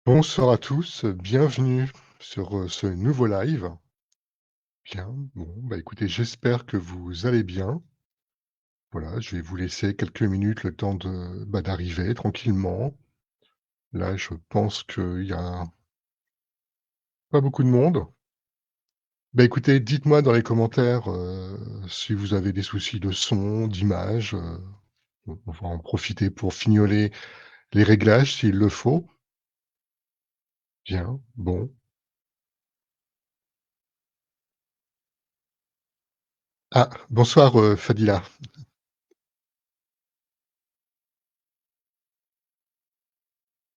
Bonsoir à tous, bienvenue sur, ce nouveau live. Bien, bon, bah, écoutez, j'espère que vous allez bien. Voilà, je vais vous laisser quelques minutes le temps de, bah, d'arriver tranquillement. Là, je pense qu'il y a pas beaucoup de monde. Bah, écoutez, dites-moi dans les commentaires, si vous avez des soucis de son, d'image, on va en profiter pour fignoler les réglages s'il le faut. Bien, bon. Ah, bonsoir, Fadila.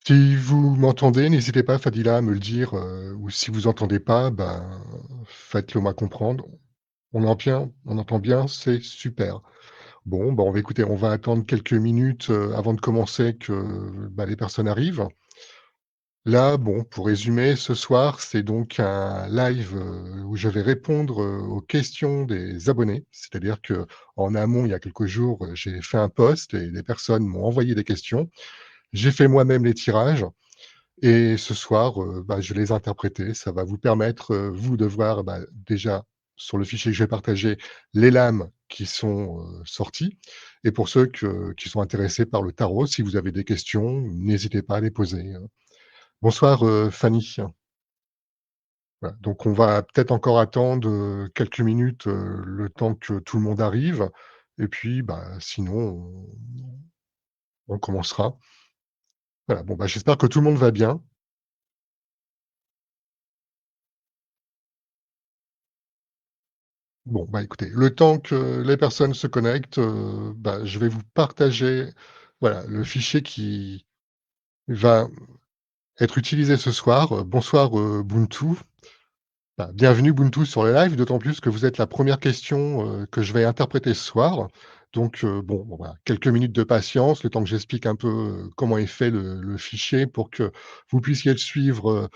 Si vous m'entendez, n'hésitez pas, Fadila, à me le dire, ou si vous entendez pas, ben, faites-le moi comprendre. On entend bien, c'est super. Bon, bah, on va écouter, on va attendre quelques minutes, avant de commencer que, bah, les personnes arrivent. Là, bon, pour résumer, ce soir, c'est donc un live, où je vais répondre, aux questions des abonnés. C'est-à-dire que en amont, il y a quelques jours, j'ai fait un post et des personnes m'ont envoyé des questions. J'ai fait moi-même les tirages. Et ce soir, bah, je vais les interpréter. Ça va vous permettre, vous, de voir, bah, déjà sur le fichier que je vais partager, les lames qui sont, sorties et pour ceux qui sont intéressés par le tarot, si vous avez des questions, n'hésitez pas à les poser, hein. Bonsoir, Fanny. Voilà, donc on va peut-être encore attendre, quelques minutes, le temps que tout le monde arrive et puis, bah, sinon on commencera. Voilà, bon, bah, j'espère que tout le monde va bien. Bon, bah, écoutez, le temps que les personnes se connectent, bah, je vais vous partager, voilà, le fichier qui va être utilisé ce soir. Bonsoir, Ubuntu. Bah, bienvenue Ubuntu sur le live, d'autant plus que vous êtes la première question, que je vais interpréter ce soir. Donc, bon, voilà, quelques minutes de patience, le temps que j'explique un peu, comment est fait le fichier pour que vous puissiez le suivre,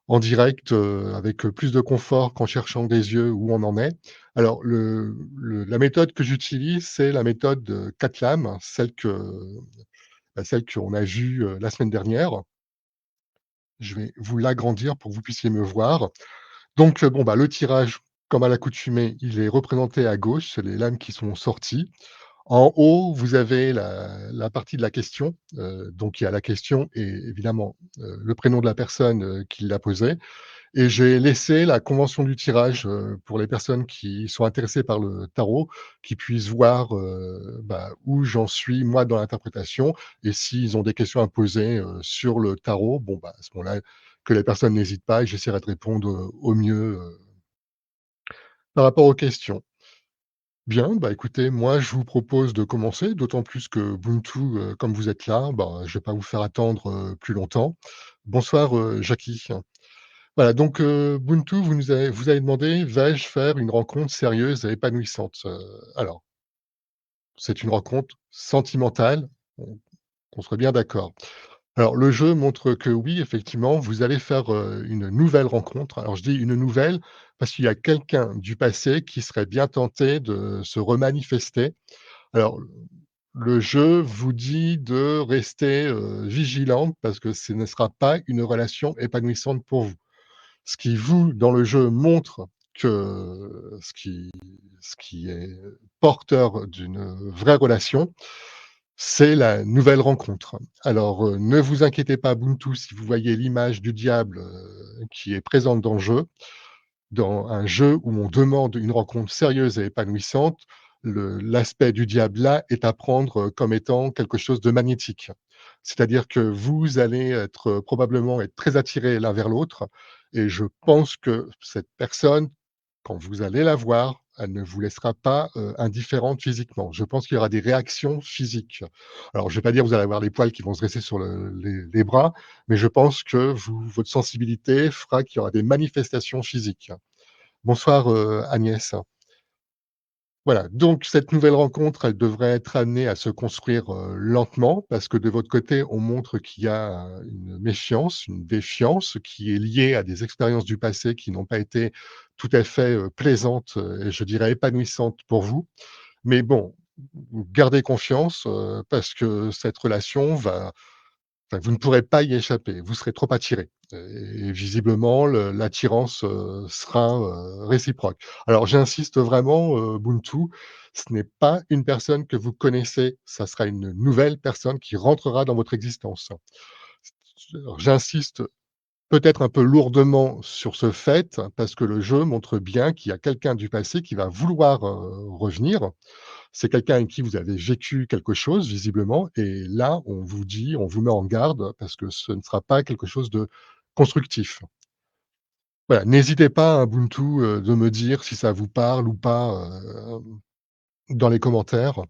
en direct, avec, plus de confort qu'en cherchant des yeux où on en est. Alors la méthode que j'utilise, c'est la méthode, 4 lames, celle qu'on a vue, la semaine dernière. Je vais vous l'agrandir pour que vous puissiez me voir. Donc, bon, bah, le tirage, comme à l'accoutumée, il est représenté à gauche, c'est les lames qui sont sorties. En haut, vous avez la partie de la question, donc il y a la question et évidemment, le prénom de la personne, qui l'a posée. Et j'ai laissé la convention du tirage, pour les personnes qui sont intéressées par le tarot, qui puissent voir, bah, où j'en suis moi dans l'interprétation et s'ils ont des questions à poser, sur le tarot, bon, bah, à ce moment-là, que les personnes n'hésitent pas et j'essaierai de répondre, au mieux, par rapport aux questions. Bien, bah, écoutez, moi je vous propose de commencer, d'autant plus que Ubuntu, comme vous êtes là, bah, je vais pas vous faire attendre, plus longtemps. Bonsoir, Jackie. Voilà, donc Ubuntu, vous avez demandé: «Vais-je faire une rencontre sérieuse et épanouissante?» Alors, c'est une rencontre sentimentale, qu'on soit bien d'accord. Alors le jeu montre que oui, effectivement, vous allez faire, une nouvelle rencontre. Alors je dis une nouvelle, parce qu'il y a quelqu'un du passé qui serait bien tenté de se remanifester. Alors le jeu vous dit de rester, vigilante parce que ce ne sera pas une relation épanouissante pour vous. Ce qui vous, dans le jeu, montre que ce qui est porteur d'une vraie relation, c'est la nouvelle rencontre. Alors, ne vous inquiétez pas, Ubuntu, si vous voyez l'image du diable, qui est présente dans le jeu. Dans un jeu où on demande une rencontre sérieuse et épanouissante, l'aspect du diable là est à prendre, comme étant quelque chose de magnétique. C'est-à-dire que vous allez être, probablement être très attirés l'un vers l'autre et je pense que cette personne, quand vous allez la voir, elle ne vous laissera pas, indifférente physiquement. Je pense qu'il y aura des réactions physiques. Alors je vais pas dire vous allez avoir les poils qui vont se dresser sur les bras, mais je pense que votre sensibilité fera qu'il y aura des manifestations physiques. Bonsoir, Agnès. Voilà, donc cette nouvelle rencontre, elle devrait être amenée à se construire, lentement parce que de votre côté, on montre qu'il y a, une méfiance, une défiance qui est liée à des expériences du passé qui n'ont pas été tout à fait, plaisantes, et je dirais épanouissantes pour vous. Mais bon, gardez confiance, parce que cette relation enfin, vous ne pourrez pas y échapper, vous serez trop attiré et visiblement l'attirance, sera, réciproque. Alors j'insiste vraiment, Ubuntu, ce n'est pas une personne que vous connaissez, ça sera une nouvelle personne qui rentrera dans votre existence. Alors j'insiste peut-être un peu lourdement sur ce fait, parce que le jeu montre bien qu'il y a quelqu'un du passé qui va vouloir, revenir. C'est quelqu'un avec qui vous avez vécu quelque chose visiblement et là, on vous dit, on vous met en garde parce que ce ne sera pas quelque chose de constructif. Voilà, n'hésitez pas, hein, Ubuntu, de me dire si ça vous parle ou pas, dans les commentaires.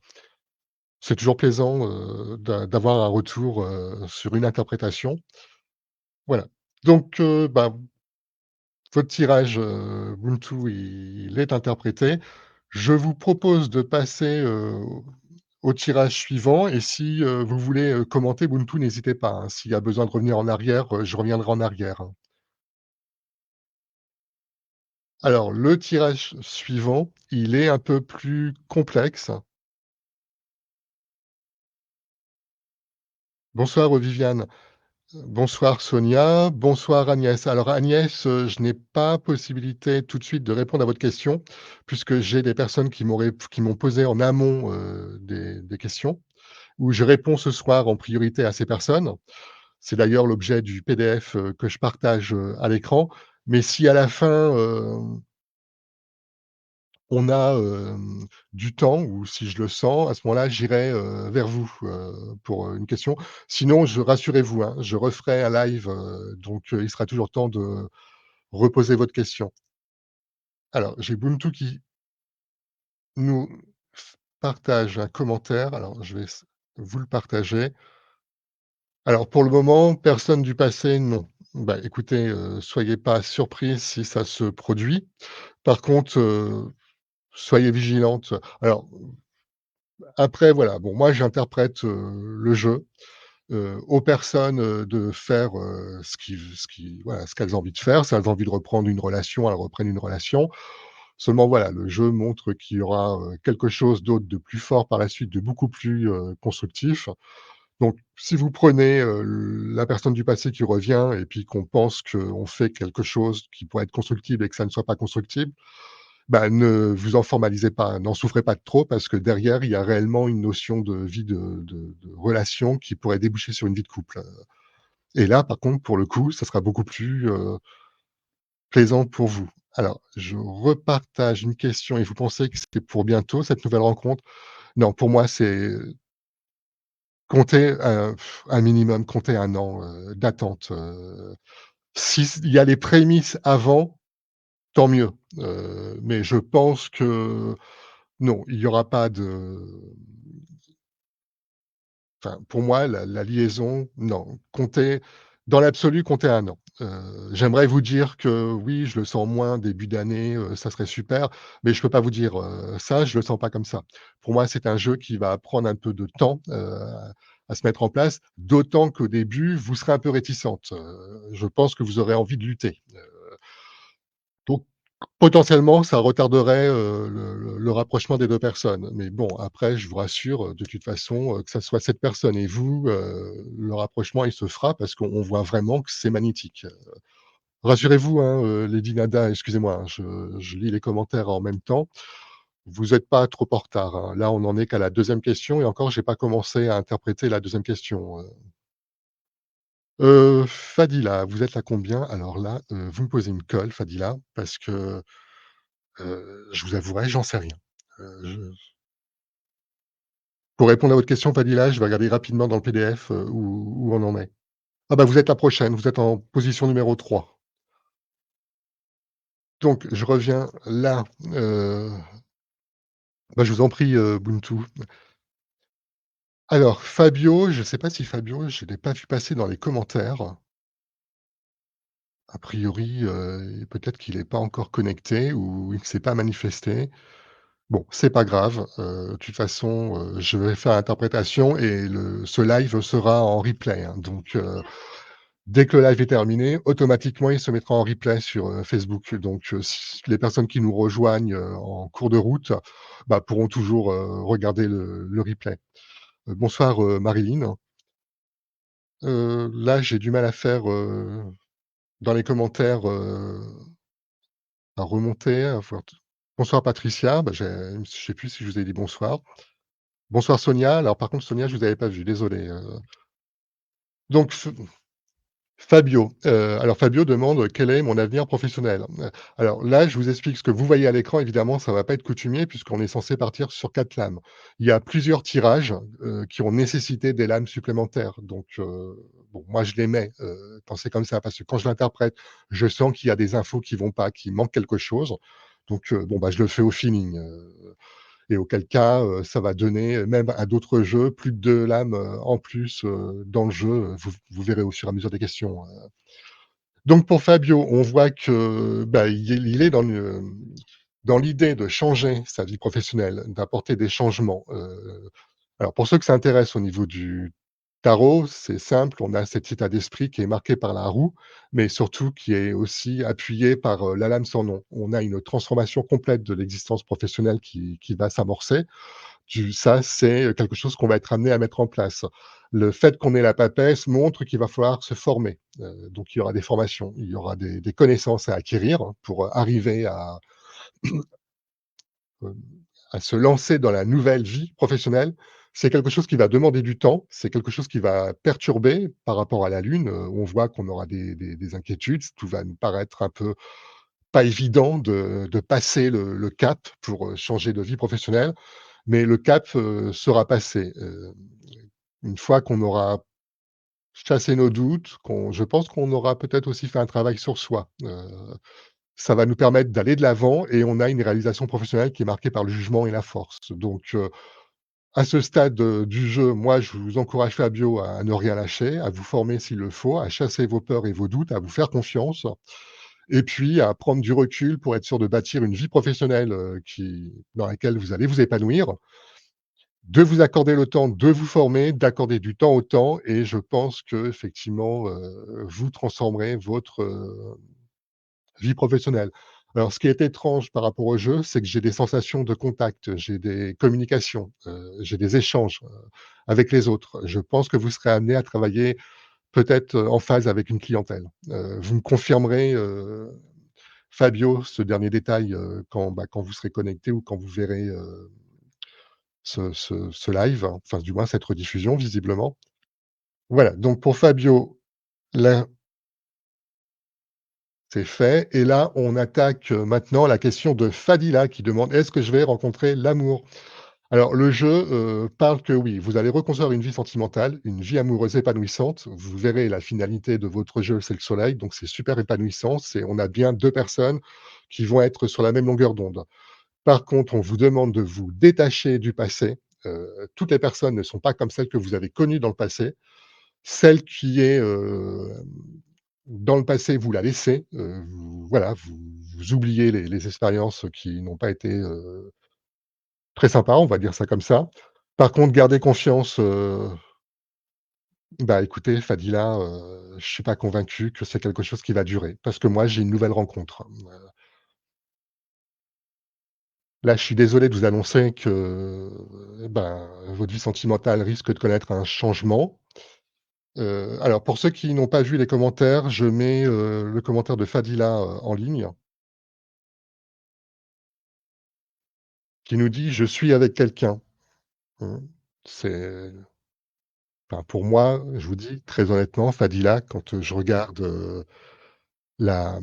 C'est toujours plaisant, d'avoir un retour, sur une interprétation. Voilà. Donc, bah, votre tirage, Ubuntu, il est interprété. Je vous propose de passer, au tirage suivant et si, vous voulez, commenter Ubuntu, n'hésitez pas, hein. S'il y a besoin de revenir en arrière, je reviendrai en arrière, hein. Alors le tirage suivant, il est un peu plus complexe. Bonsoir, Viviane. Bonsoir Sonia, bonsoir Agnès. Alors Agnès, je n'ai pas possibilité tout de suite de répondre à votre question, puisque j'ai des personnes qui m'ont posé en amont, des questions, où je réponds ce soir en priorité à ces personnes. C'est d'ailleurs l'objet du PDF, que je partage, à l'écran. Mais si à la fin, on a, du temps ou si je le sens, à ce moment-là, j'irai, vers vous, pour, une question. Sinon, rassurez-vous, hein, je referai un live, donc il sera toujours temps de reposer votre question. Alors, j'ai Ubuntu qui nous partage un commentaire. Alors, je vais vous le partager. Alors, pour le moment, personne du passé, non. Bah, écoutez, soyez pas surprises si ça se produit. Par contre, soyez vigilantes. Alors, après, voilà, bon, moi, j'interprète, le jeu, aux personnes, de faire, voilà, ce qu'elles ont envie de faire. Si elles ont envie de reprendre une relation, elles reprennent une relation. Seulement, voilà, le jeu montre qu'il y aura, quelque chose d'autre de plus fort par la suite, de beaucoup plus, constructif. Donc si vous prenez, la personne du passé qui revient et puis qu'on pense qu'on fait quelque chose qui pourrait être constructible et que ça ne soit pas constructible, bah, ne vous en formalisez pas, n'en souffrez pas de trop parce que derrière, il y a réellement une notion de vie de relation qui pourrait déboucher sur une vie de couple, et là, par contre, pour le coup, ça sera beaucoup plus, plaisant pour vous. Alors, je repartage une question et vous pensez que c'est pour bientôt cette nouvelle rencontre? Non, pour moi, c'est comptez, un minimum, comptez 1 an, d'attente, si s il y a les prémices avant, tant mieux, mais je pense que non, il y aura pas de enfin, pour moi, la liaison, non, comptez dans l'absolu, comptez 1 an. J'aimerais vous dire que oui, je le sens moins début d'année, ça serait super, mais je peux pas vous dire, ça, je le sens pas comme ça. Pour moi, c'est un jeu qui va prendre un peu de temps, à se mettre en place, d'autant qu'au début, vous serez un peu réticente. Je pense que vous aurez envie de lutter. Donc potentiellement, ça retarderait, le rapprochement des 2 personnes. Mais bon, après, je vous rassure, de toute façon, que ça soit cette personne et vous, le rapprochement, il se fera parce qu'on voit vraiment que c'est magnétique. Rassurez-vous, hein, Lady Nada, excusez-moi, hein, je lis les commentaires en même temps. Vous êtes pas trop en retard, hein. Là, on en est qu'à la deuxième question et encore, j'ai pas commencé à interpréter la deuxième question. Fadila, vous êtes à combien? Alors là, vous me posez une colle, Fadila, parce que je vous avouerai, j'en sais rien. Je pour répondre à votre question, Fadila, je vais regarder rapidement dans le PDF, où on en est. Ah bah, vous êtes la prochaine, vous êtes en position numéro 3. Donc je reviens là, bah, je vous en prie, Ubuntu. Alors Fabio, je ne sais pas si Fabio, je ne l'ai pas vu passer dans les commentaires. A priori, peut-être qu'il est pas encore connecté ou il ne s'est pas manifesté. Bon, c'est pas grave, de toute façon, je vais faire l'interprétation et ce live sera en replay, hein, donc dès que le live est terminé, automatiquement, il se mettra en replay sur, Facebook. Donc s les personnes qui nous rejoignent, en cours de route, bah, pourront toujours, regarder le replay. Bonsoir, Marilyn. Là, j'ai du mal à faire, dans les commentaires, à remonter, à voir t «Bonsoir Patricia», bah, je sais plus si je vous ai dit bonsoir. «Bonsoir Sonia», alors par contre Sonia, je vous avais pas vu, désolé, donc Fabio, alors Fabio demande: «Quel est mon avenir professionnel?» Alors là, je vous explique ce que vous voyez à l'écran, évidemment, ça va pas être coutumier puisqu'on est censé partir sur 4 lames. Il y a plusieurs tirages, qui ont nécessité des lames supplémentaires donc bon, moi je les mets, quand c'est comme ça parce que quand je l'interprète, je sens qu'il y a des infos qui vont pas, qu'il manque quelque chose donc bon, bah, je le fais au feeling, et auquel cas, ça va donner, même à d'autres jeux, plus de 2 lames, en plus, dans le jeu, vous verrez au fur et à mesure des questions, donc pour Fabio, on voit que, bah, il est dans l'idée de changer sa vie professionnelle, d'apporter des changements, alors pour ceux que ça intéresse au niveau du tarot, c'est simple, on a cet état d'esprit qui est marqué par la roue, mais surtout qui est aussi appuyé par, la lame sans nom. On a une transformation complète de l'existence professionnelle qui va s'amorcer. Du Ça, c'est quelque chose qu'on va être amené à mettre en place. Le fait qu'on ait la papesse montre qu'il va falloir se former, donc il y aura des formations, il y aura des connaissances à acquérir pour arriver hem, à se lancer dans la nouvelle vie professionnelle. C'est quelque chose qui va demander du temps, c'est quelque chose qui va perturber par rapport à la Lune, on voit qu'on aura des inquiétudes, tout va nous paraître un peu pas évident de passer le cap pour, changer de vie professionnelle. Mais le cap, sera passé, une fois qu'on aura chassé nos doutes, je pense qu'on aura peut-être aussi fait un travail sur soi. Ça va nous permettre d'aller de l'avant et on a une réalisation professionnelle qui est marquée par le jugement et la force. Donc, à ce stade, du jeu, moi, je vous encourage Fabio à ne rien lâcher, à vous former s'il le faut, à chasser vos peurs et vos doutes, à vous faire confiance et puis à prendre du recul pour être sûr de bâtir une vie professionnelle, dans laquelle vous allez vous épanouir. De vous accorder le temps de vous former, d'accorder du temps au temps et je pense qu'effectivement, vous transformerez votre, vie professionnelle. Alors ce qui est étrange par rapport au jeu, c'est que j'ai des sensations de contact, j'ai des communications, j'ai des échanges, avec les autres. Je pense que vous serez amené à travailler peut-être, en phase avec une clientèle. Vous me confirmerez, Fabio, ce dernier détail, quand vous serez connecté ou quand vous verrez, ce live, hein, enfin du moins cette rediffusion visiblement. Voilà, donc pour Fabio, là, c'est fait et là, on attaque, maintenant la question de Fadila qui demande: «Est-ce que je vais rencontrer l'amour?» Alors le jeu, parle que oui, vous allez reconstruire une vie sentimentale, une vie amoureuse épanouissante. Vous verrez la finalité de votre jeu, c'est le soleil, donc c'est super épanouissant. On a bien 2 personnes qui vont être sur la même longueur d'onde. Par contre, on vous demande de vous détacher du passé. Toutes les personnes ne sont pas comme celles que vous avez connues dans le passé. Celle qui est, dans le passé, vous la laissez, vous voilà, vous oubliez les expériences qui n'ont pas été, très sympas, on va dire ça comme ça. Par contre, gardez confiance, bah, écoutez Fadila, je suis pas convaincu que c'est quelque chose qui va durer, parce que moi, j'ai une nouvelle rencontre. Là, je suis désolé de vous annoncer que, ben, votre vie sentimentale risque de connaître un changement. Alors pour ceux qui n'ont pas vu les commentaires, je mets, le commentaire de Fadila, en ligne, qui nous dit: «Je suis avec quelqu'un». Mmh. C'est enfin pour moi, je vous dis très honnêtement, Fadila, quand, je regarde, la,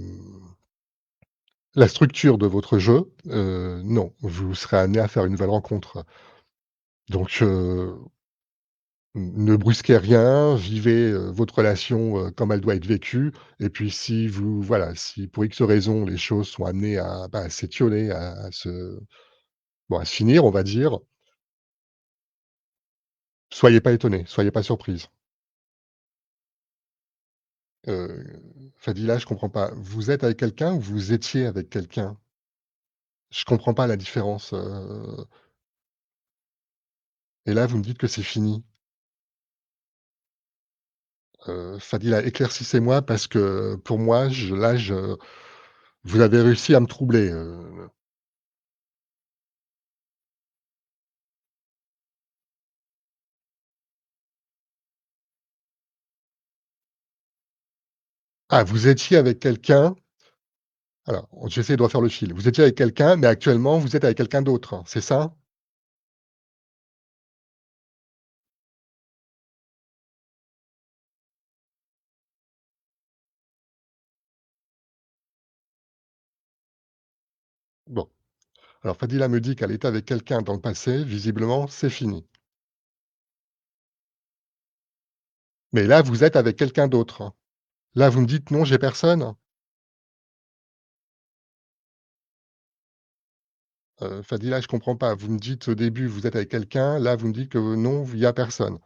la structure de votre jeu, non, vous serez amené à faire une nouvelle rencontre. Donc, ne brusquez rien, vivez, votre relation, comme elle doit être vécue et puis si vous voilà, si pour X raison les choses sont amenées à, bah, à s'étioler, à se finir, on va dire, soyez pas étonnés, soyez pas surprises. Fadila, je comprends pas. Vous êtes avec quelqu'un ou vous étiez avec quelqu'un? Je comprends pas la différence, et là, vous me dites que c'est fini. Fadila, éclaircissez-moi parce que pour moi, vous avez réussi à me troubler, Ah, vous étiez avec quelqu'un alors, j'essaie de refaire le fil. Vous étiez avec quelqu'un, mais actuellement, vous êtes avec quelqu'un d'autre, c'est ça? Bon, alors Fadila me dit qu'elle était avec quelqu'un dans le passé, visiblement, c'est fini. Mais là, vous êtes avec quelqu'un d'autre. Là, vous me dites: «Non, j'ai personne». Fadila, je comprends pas. Vous me dites au début, vous êtes avec quelqu'un, là, vous me dites que non, il y a personne.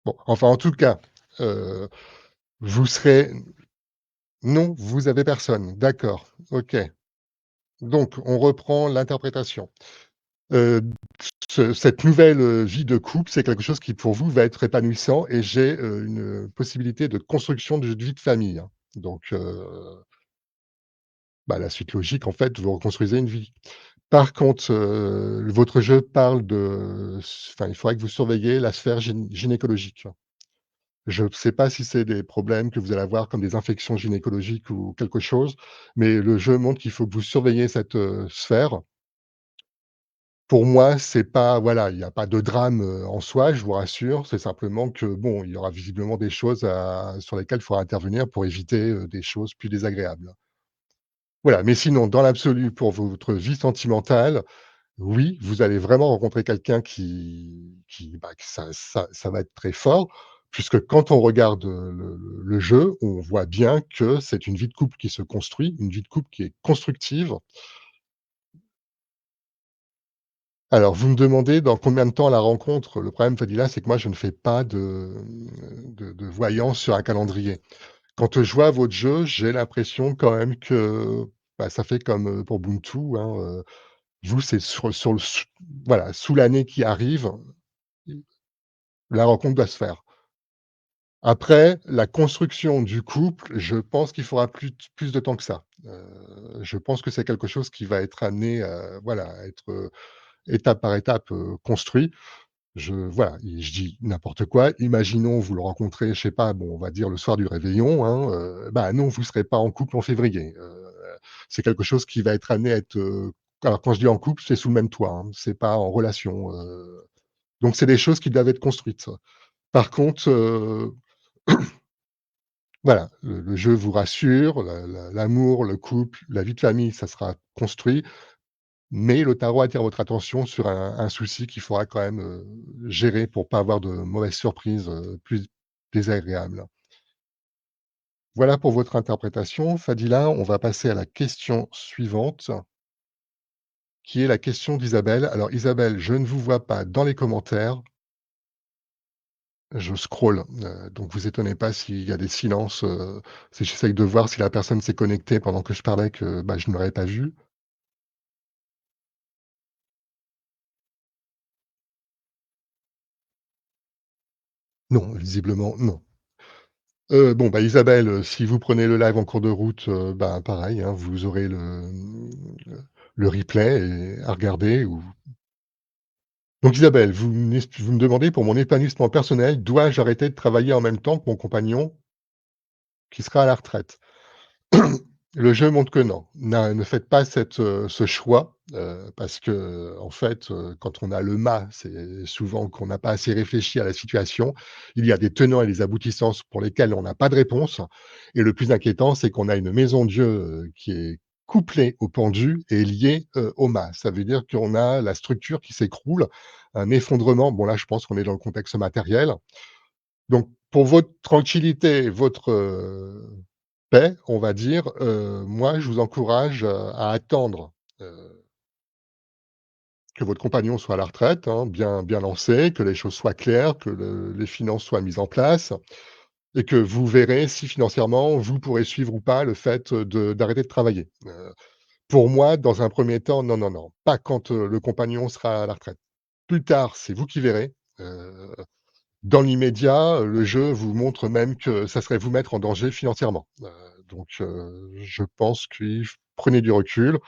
Bon, enfin, en tout cas, heu, vous serez non, vous avez personne. D'accord, OK. Donc on reprend l'interprétation. Heu, cette nouvelle, vie de couple, c'est quelque chose qui pour vous va être épanouissant et j'ai, une possibilité de construction de vie de famille, hein. Donc bah, la suite logique en fait, vous reconstruisez une vie. Par contre, votre jeu parle de enfin, il faudrait que vous surveilliez la sphère gynécologique. Je ne sais pas si c'est des problèmes que vous allez avoir comme des infections gynécologiques ou quelque chose, mais le jeu montre qu'il faut que vous surveillez cette, sphère. Pour moi, c'est pas voilà, il y a pas de drame, en soi, je vous rassure. C'est simplement que bon, il y aura visiblement des choses à sur lesquelles il faudra intervenir pour éviter, des choses plus désagréables. Voilà, mais sinon, dans l'absolu, pour votre vie sentimentale, oui, vous allez vraiment rencontrer quelqu'un bah, que ça va être très fort, puisque quand on regarde, le jeu, on voit bien que c'est une vie de couple qui se construit, une vie de couple qui est constructive. Alors, vous me demandez dans combien de temps la rencontre? Le problème, Fadila, c'est que moi, je ne fais pas de voyance sur un calendrier. Quand je vois votre jeu, j'ai l'impression quand même que, bah, ça fait comme, pour Ubuntu, hein, vous, c'est sur le voilà, sous l'année qui arrive, la rencontre doit se faire. Après, la construction du couple, je pense qu'il faudra plus de temps que ça. Je pense que c'est quelque chose qui va être amené, voilà, à être, étape par étape, construit. Voilà, et je dis n'importe quoi, imaginons vous le rencontrez, je sais pas, bon, on va dire le soir du réveillon, hein, bah, non, vous serez pas en couple en février. C'est quelque chose qui va être amené à être, alors quand je dis en couple, c'est sous le même toit, hein, c'est pas en relation, donc c'est des choses qui doivent être construites. Par contre, voilà, le jeu vous rassure, l'amour, le couple, la vie de famille, ça sera construit, mais le tarot attire votre attention sur un souci qu'il faudra quand même, gérer pour pas avoir de mauvaises surprises, plus désagréables. Voilà pour votre interprétation. Fadila, on va passer à la question suivante, qui est la question d'Isabelle. Alors Isabelle, je ne vous vois pas dans les commentaires, je scrolle, donc vous étonnez pas s'il y a des silences, si j'essaye de voir si la personne s'est connectée pendant que je parlais que, bah, je ne l'aurais pas vue. Non, visiblement non. Bon, bah, Isabelle, si vous prenez le live en cours de route, bah, pareil, hein, vous aurez le replay et à regarder ou donc Isabelle, vous me demandez pour mon épanouissement personnel, dois-je arrêter de travailler en même temps que mon compagnon qui sera à la retraite? Le jeu montre que non. Ne faites pas ce choix, parce que, en fait, quand on a le «mas», c'est souvent qu'on n'a pas assez réfléchi à la situation. Il y a des tenants et des aboutissants pour lesquels on n'a pas de réponse et le plus inquiétant, c'est qu'on a une maison Dieu, qui est couplée au pendu et liée, au mât. Ça veut dire qu'on a la structure qui s'écroule, un effondrement. Bon, là, je pense qu'on est dans le contexte matériel. Donc pour votre tranquillité, votre, paix, on va dire, moi je vous encourage, à attendre, que votre compagnon soit à la retraite, hein, bien lancé, que les choses soient claires, que les finances soient mises en place et que vous verrez si financièrement vous pourrez suivre ou pas le fait, d'arrêter de travailler. Pour moi, dans un premier temps, non, non, non, pas quand, le compagnon sera à la retraite. Plus tard, c'est vous qui verrez, dans l'immédiat, le jeu vous montre même que ça serait vous mettre en danger financièrement. Donc je pense qu'il prenez du recul.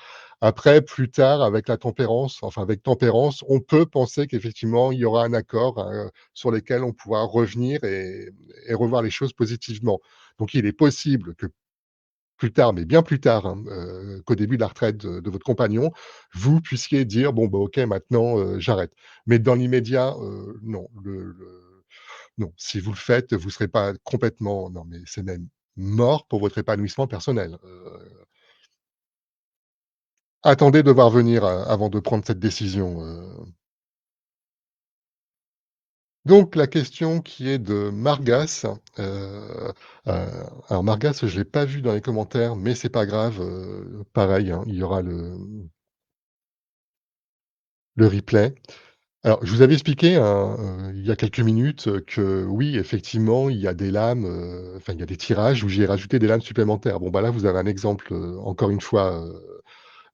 Après, plus tard, avec la tempérance, enfin avec tempérance, on peut penser qu'effectivement il y aura un accord, sur lesquels on pourra revenir et revoir les choses positivement. Donc il est possible que plus tard, mais bien plus tard, hein, qu'au début de la retraite de votre compagnon, vous puissiez dire: «Bon, bah, OK, maintenant, j'arrête». Mais dans l'immédiat, non, non, si vous le faites, vous serez pas complètement non, mais c'est même mort pour votre épanouissement personnel. Attendez de voir venir, avant de prendre cette décision. Donc la question qui est de Margas, heu, alors Margas, je l'ai pas vu dans les commentaires, mais c'est pas grave, pareil, hein, il y aura le replay. Alors, je vous avais expliqué, hein, il y a quelques minutes, que oui, effectivement, il y a des lames, enfin, il y a des tirages où j'ai rajouté des lames supplémentaires. Bon, bah, là, vous avez un exemple, encore une fois,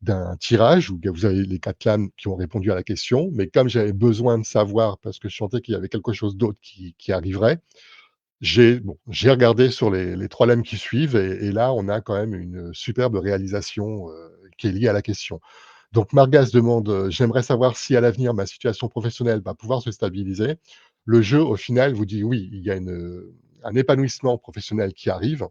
d'un tirage où vous avez les 4 lames qui ont répondu à la question, mais comme j'avais besoin de savoir, parce que je sentais qu'il y avait quelque chose d'autre qui arriverait, j'ai regardé sur les 3 lames qui suivent et là, on a quand même une superbe réalisation, qui est liée à la question. Donc Margas demande, «J'aimerais savoir si à l'avenir ma situation professionnelle va pouvoir se stabiliser». Le jeu au final vous dit: «Oui, il y a un épanouissement professionnel qui arrive.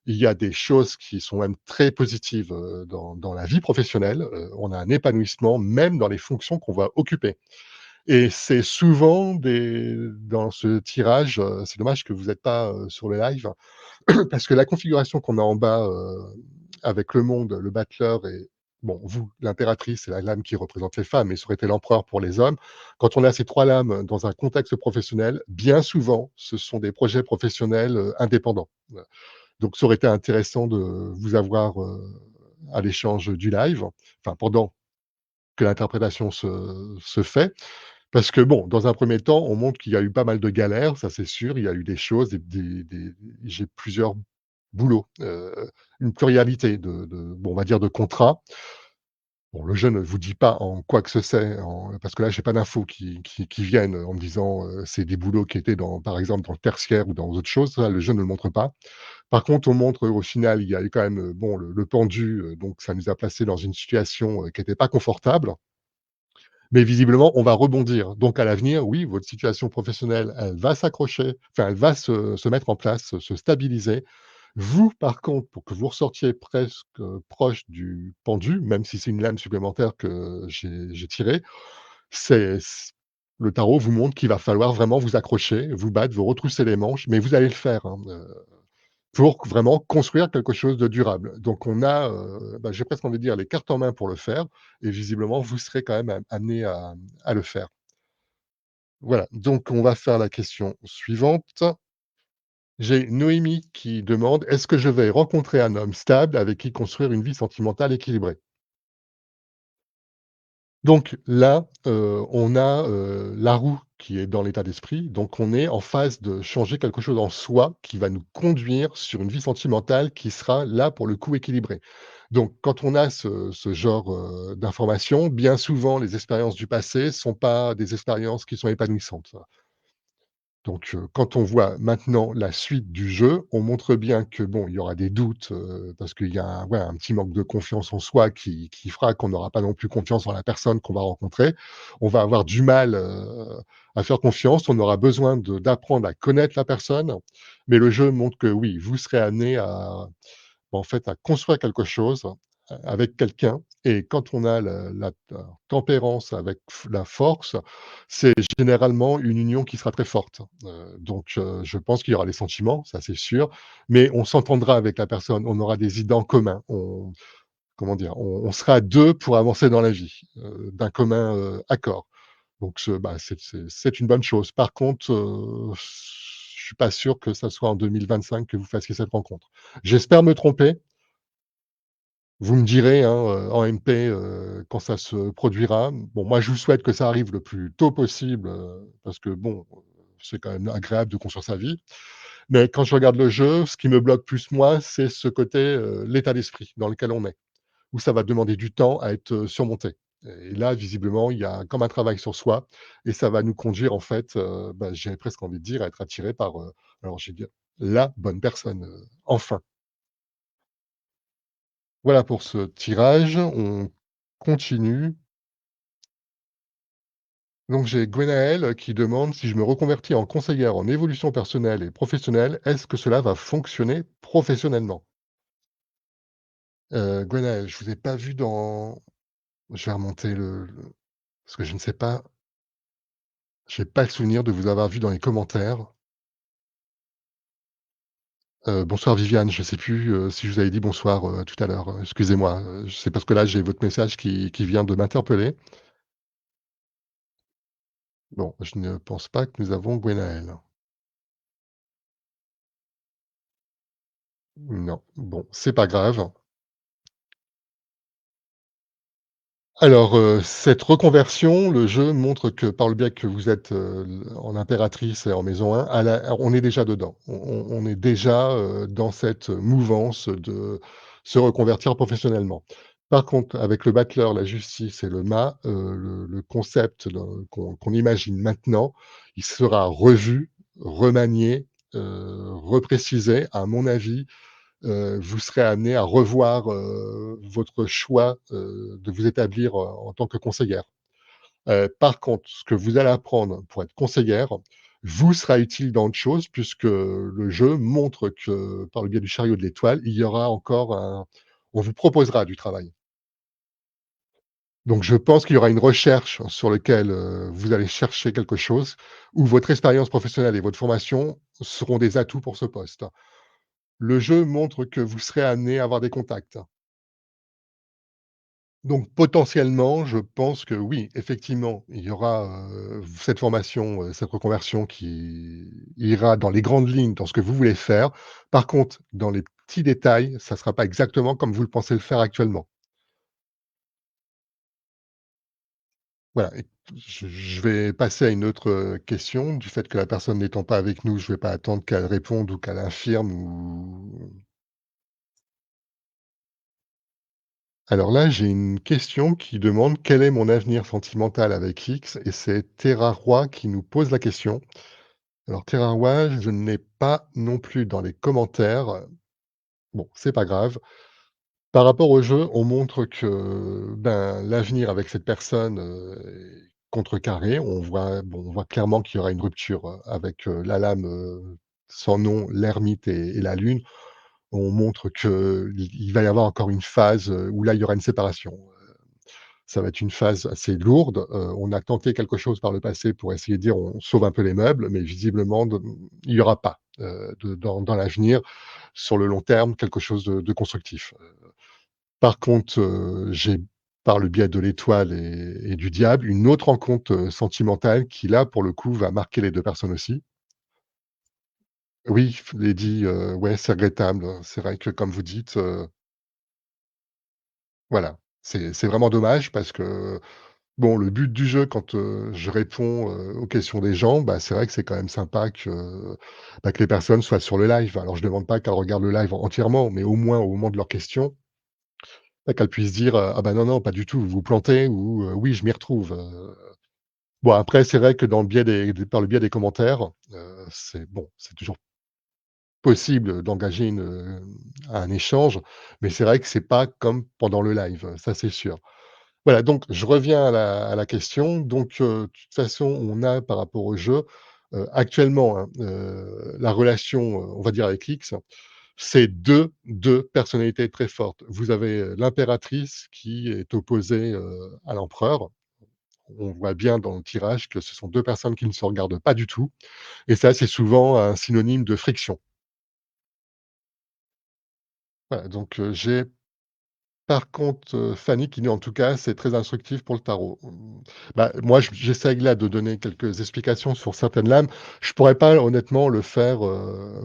Il y a des choses qui sont même très positives, dans la vie professionnelle, on a un épanouissement même dans les fonctions qu'on va occuper». Et c'est souvent des dans ce tirage, c'est dommage que vous êtes pas, sur le live, parce que la configuration qu'on a en bas, avec le monde, le battleur et bon, vous, l'impératrice, c'est la lame qui représente les femmes, mais ça aurait été l'empereur pour les hommes. Quand on a ces 3 lames dans un contexte professionnel, bien souvent, ce sont des projets professionnels, indépendants. Donc ça aurait été intéressant de vous avoir, à l'échange du live, enfin pendant que l'interprétation se fait. Parce que bon, dans un premier temps, on montre qu'il y a eu pas mal de galères, ça c'est sûr. Il y a eu des choses, des j'ai plusieurs boulots, une pluralité de bon, on va dire de contrats. Bon, le jeu ne vous dit pas en quoi que ce c'est, en parce que là, j'ai pas d'infos qui viennent en me disant, c'est des boulots qui étaient dans par exemple, dans le tertiaire ou dans autre chose. Ça, le jeu ne le montre pas. Par contre, on montre, au final, il y a eu quand même, bon, le pendu, donc ça nous a placés dans une situation, qui était pas confortable. Mais visiblement, on va rebondir. Donc à l'avenir, oui, votre situation professionnelle, elle va s'accrocher, enfin, elle va se mettre en place, se stabiliser. Vous, par contre, pour que vous ressortiez presque, proche du pendu, même si c'est une lame supplémentaire que j'ai tirée, c'est c le tarot vous montre qu'il va falloir vraiment vous accrocher, vous battre, vous retrousser les manches, mais vous allez le faire, hein, pour vraiment construire quelque chose de durable. Donc on a, bah, j'ai presque envie de dire les cartes en main pour le faire et visiblement vous serez quand même amenés à le faire. Voilà, donc on va faire la question suivante. J'ai Noémie qui demande: «Est-ce que je vais rencontrer un homme stable avec qui construire une vie sentimentale équilibrée?» Donc là, on a, la roue qui est dans l'état d'esprit, donc on est en phase de changer quelque chose en soi qui va nous conduire sur une vie sentimentale qui sera là pour le coup équilibrée. Donc quand on a ce genre, d'informations, bien souvent les expériences du passé sont pas des expériences qui sont épanouissantes. Donc, quand on voit maintenant la suite du jeu, on montre bien que bon, il y aura des doutes, parce qu'il y a un ouais, un petit manque de confiance en soi qui fera qu'on n'aura pas non plus confiance en la personne qu'on va rencontrer. On va avoir du mal, à faire confiance. On aura besoin d'apprendre à connaître la personne, mais le jeu montre que oui, vous serez amenés à en fait, à construire quelque chose, avec quelqu'un et quand on a la tempérance avec la force, c'est généralement une union qui sera très forte. Donc je pense qu'il y aura les sentiments, ça c'est sûr, mais on s'entendra avec la personne, on aura des idées en commun. On comment dire? On sera à 2 pour avancer dans la vie, d'un commun, accord. Donc bah, c'est une bonne chose. Par contre, je suis pas sûr que ça soit en 2025 que vous fassiez cette rencontre. J'espère me tromper. Vous me direz, hein, en MP, quand ça se produira. Bon, moi, je vous souhaite que ça arrive le plus tôt possible, parce que bon, c'est quand même agréable de construire sa vie. Mais quand je regarde le jeu, ce qui me bloque plus moi, c'est ce côté, l'état d'esprit dans lequel on est, où ça va demander du temps à être, surmonté. Et là, visiblement, il y a comme un travail sur soi et ça va nous conduire en fait, bah, j'ai presque envie de dire à être attiré par, alors j'ai dire la bonne personne, enfin. Voilà pour ce tirage, on continue. Donc j'ai Gwenaëlle qui demande: «Si je me reconvertis en conseillère en évolution personnelle et professionnelle, est-ce que cela va fonctionner professionnellement?» Gwenaëlle, je vous ai pas vu dans je vais remonter le parce que je ne sais pas, j'ai pas le souvenir de vous avoir vu dans les commentaires. Bonsoir Viviane, je sais plus, si je vous avais dit bonsoir, tout à l'heure, excusez-moi, c'est parce que là j'ai votre message qui vient de m'interpeller. Bon, je ne pense pas que nous avons Gwenaëlle. Non, bon, c'est pas grave. Alors, cette reconversion, le jeu montre que par le biais que vous êtes, en impératrice et en maison 1, on est déjà dedans. On est déjà, dans cette mouvance de se reconvertir professionnellement. Par contre, avec le battleur, la justice et le mât, le concept qu'on imagine maintenant, il sera revu, remanié, reprécisé. À mon avis, vous serez amené à revoir, votre choix, de vous établir, en tant que conseillère. Par contre, ce que vous allez apprendre pour être conseillère vous sera utile dans autre chose puisque le jeu montre que, par le biais du chariot de l'étoile, il y aura encore un on vous proposera du travail. Donc je pense qu'il y aura une recherche sur lequel, vous allez chercher quelque chose où votre expérience professionnelle et votre formation seront des atouts pour ce poste. Le jeu montre que vous serez amené à avoir des contacts. Donc potentiellement, je pense que oui, effectivement, il y aura, cette formation, cette reconversion qui ira dans les grandes lignes dans ce que vous voulez faire. Par contre, dans les petits détails, ça ne sera pas exactement comme vous le pensez le faire actuellement. Voilà et je vais passer à une autre, question du fait que la personne n'étant pas avec nous, je ne vais pas attendre qu'elle réponde ou qu'elle affirme ou alors là, j'ai une question qui demande: «Quel est mon avenir sentimental avec X?» et c'est Terra qui nous pose la question. Alors Terrarois, je ne l'ai pas non plus dans les commentaires. Bon, c'est pas grave. Par rapport au jeu, on montre que, ben, l'avenir avec cette personne, est contrecarré. On voit clairement qu'il y aura une rupture, avec, la lame, sans nom, l'ermite et la lune. On montre qu'il va y avoir encore une phase, où là, il y aura une séparation. Ça va être une phase assez lourde. On a tenté quelque chose par le passé pour essayer de dire: «On sauve un peu les meubles», mais visiblement il y aura pas, dans l'avenir, sur le long terme, quelque chose de constructif. Par contre, j'ai, par le biais de l'étoile et du diable, une autre rencontre, sentimentale qui là, pour le coup, va marquer les 2 personnes aussi. Oui, Lady, ouais, c'est regrettable. C'est vrai que comme vous dites, voilà, c'est vraiment dommage parce que bon, le but du jeu quand, je réponds, aux questions des gens, bah, c'est vrai que c'est quand même sympa que, bah, que les personnes soient sur le live. Alors je demande pas qu'elles regardent le live entièrement, mais au moins au moment de leurs questions, bah, qu'elles puissent dire, «Ah bah, non, non, pas du tout, vous vous plantez» ou, «Oui, je m'y retrouve», Bon après c'est vrai que dans le biais par le biais des commentaires, c'est bon, c'est toujours possible d'engager un échange, mais c'est vrai que c'est pas comme pendant le live, ça c'est sûr. Voilà, donc je reviens à la question. Donc, de toute façon, on a par rapport au jeu, actuellement, hein, la relation, on va dire avec X, c'est deux personnalités très fortes. Vous avez, l'impératrice qui est opposée, à l'empereur. On voit bien dans le tirage que ce sont 2 personnes qui ne se regardent pas du tout et ça, c'est souvent un synonyme de friction. Voilà, donc, j'ai par contre, Fanny qui dit: «En tout cas, c'est très instructif pour le tarot». Bah, moi, j'essaye là de donner quelques explications sur certaines lames. Je pourrais pas honnêtement le faire,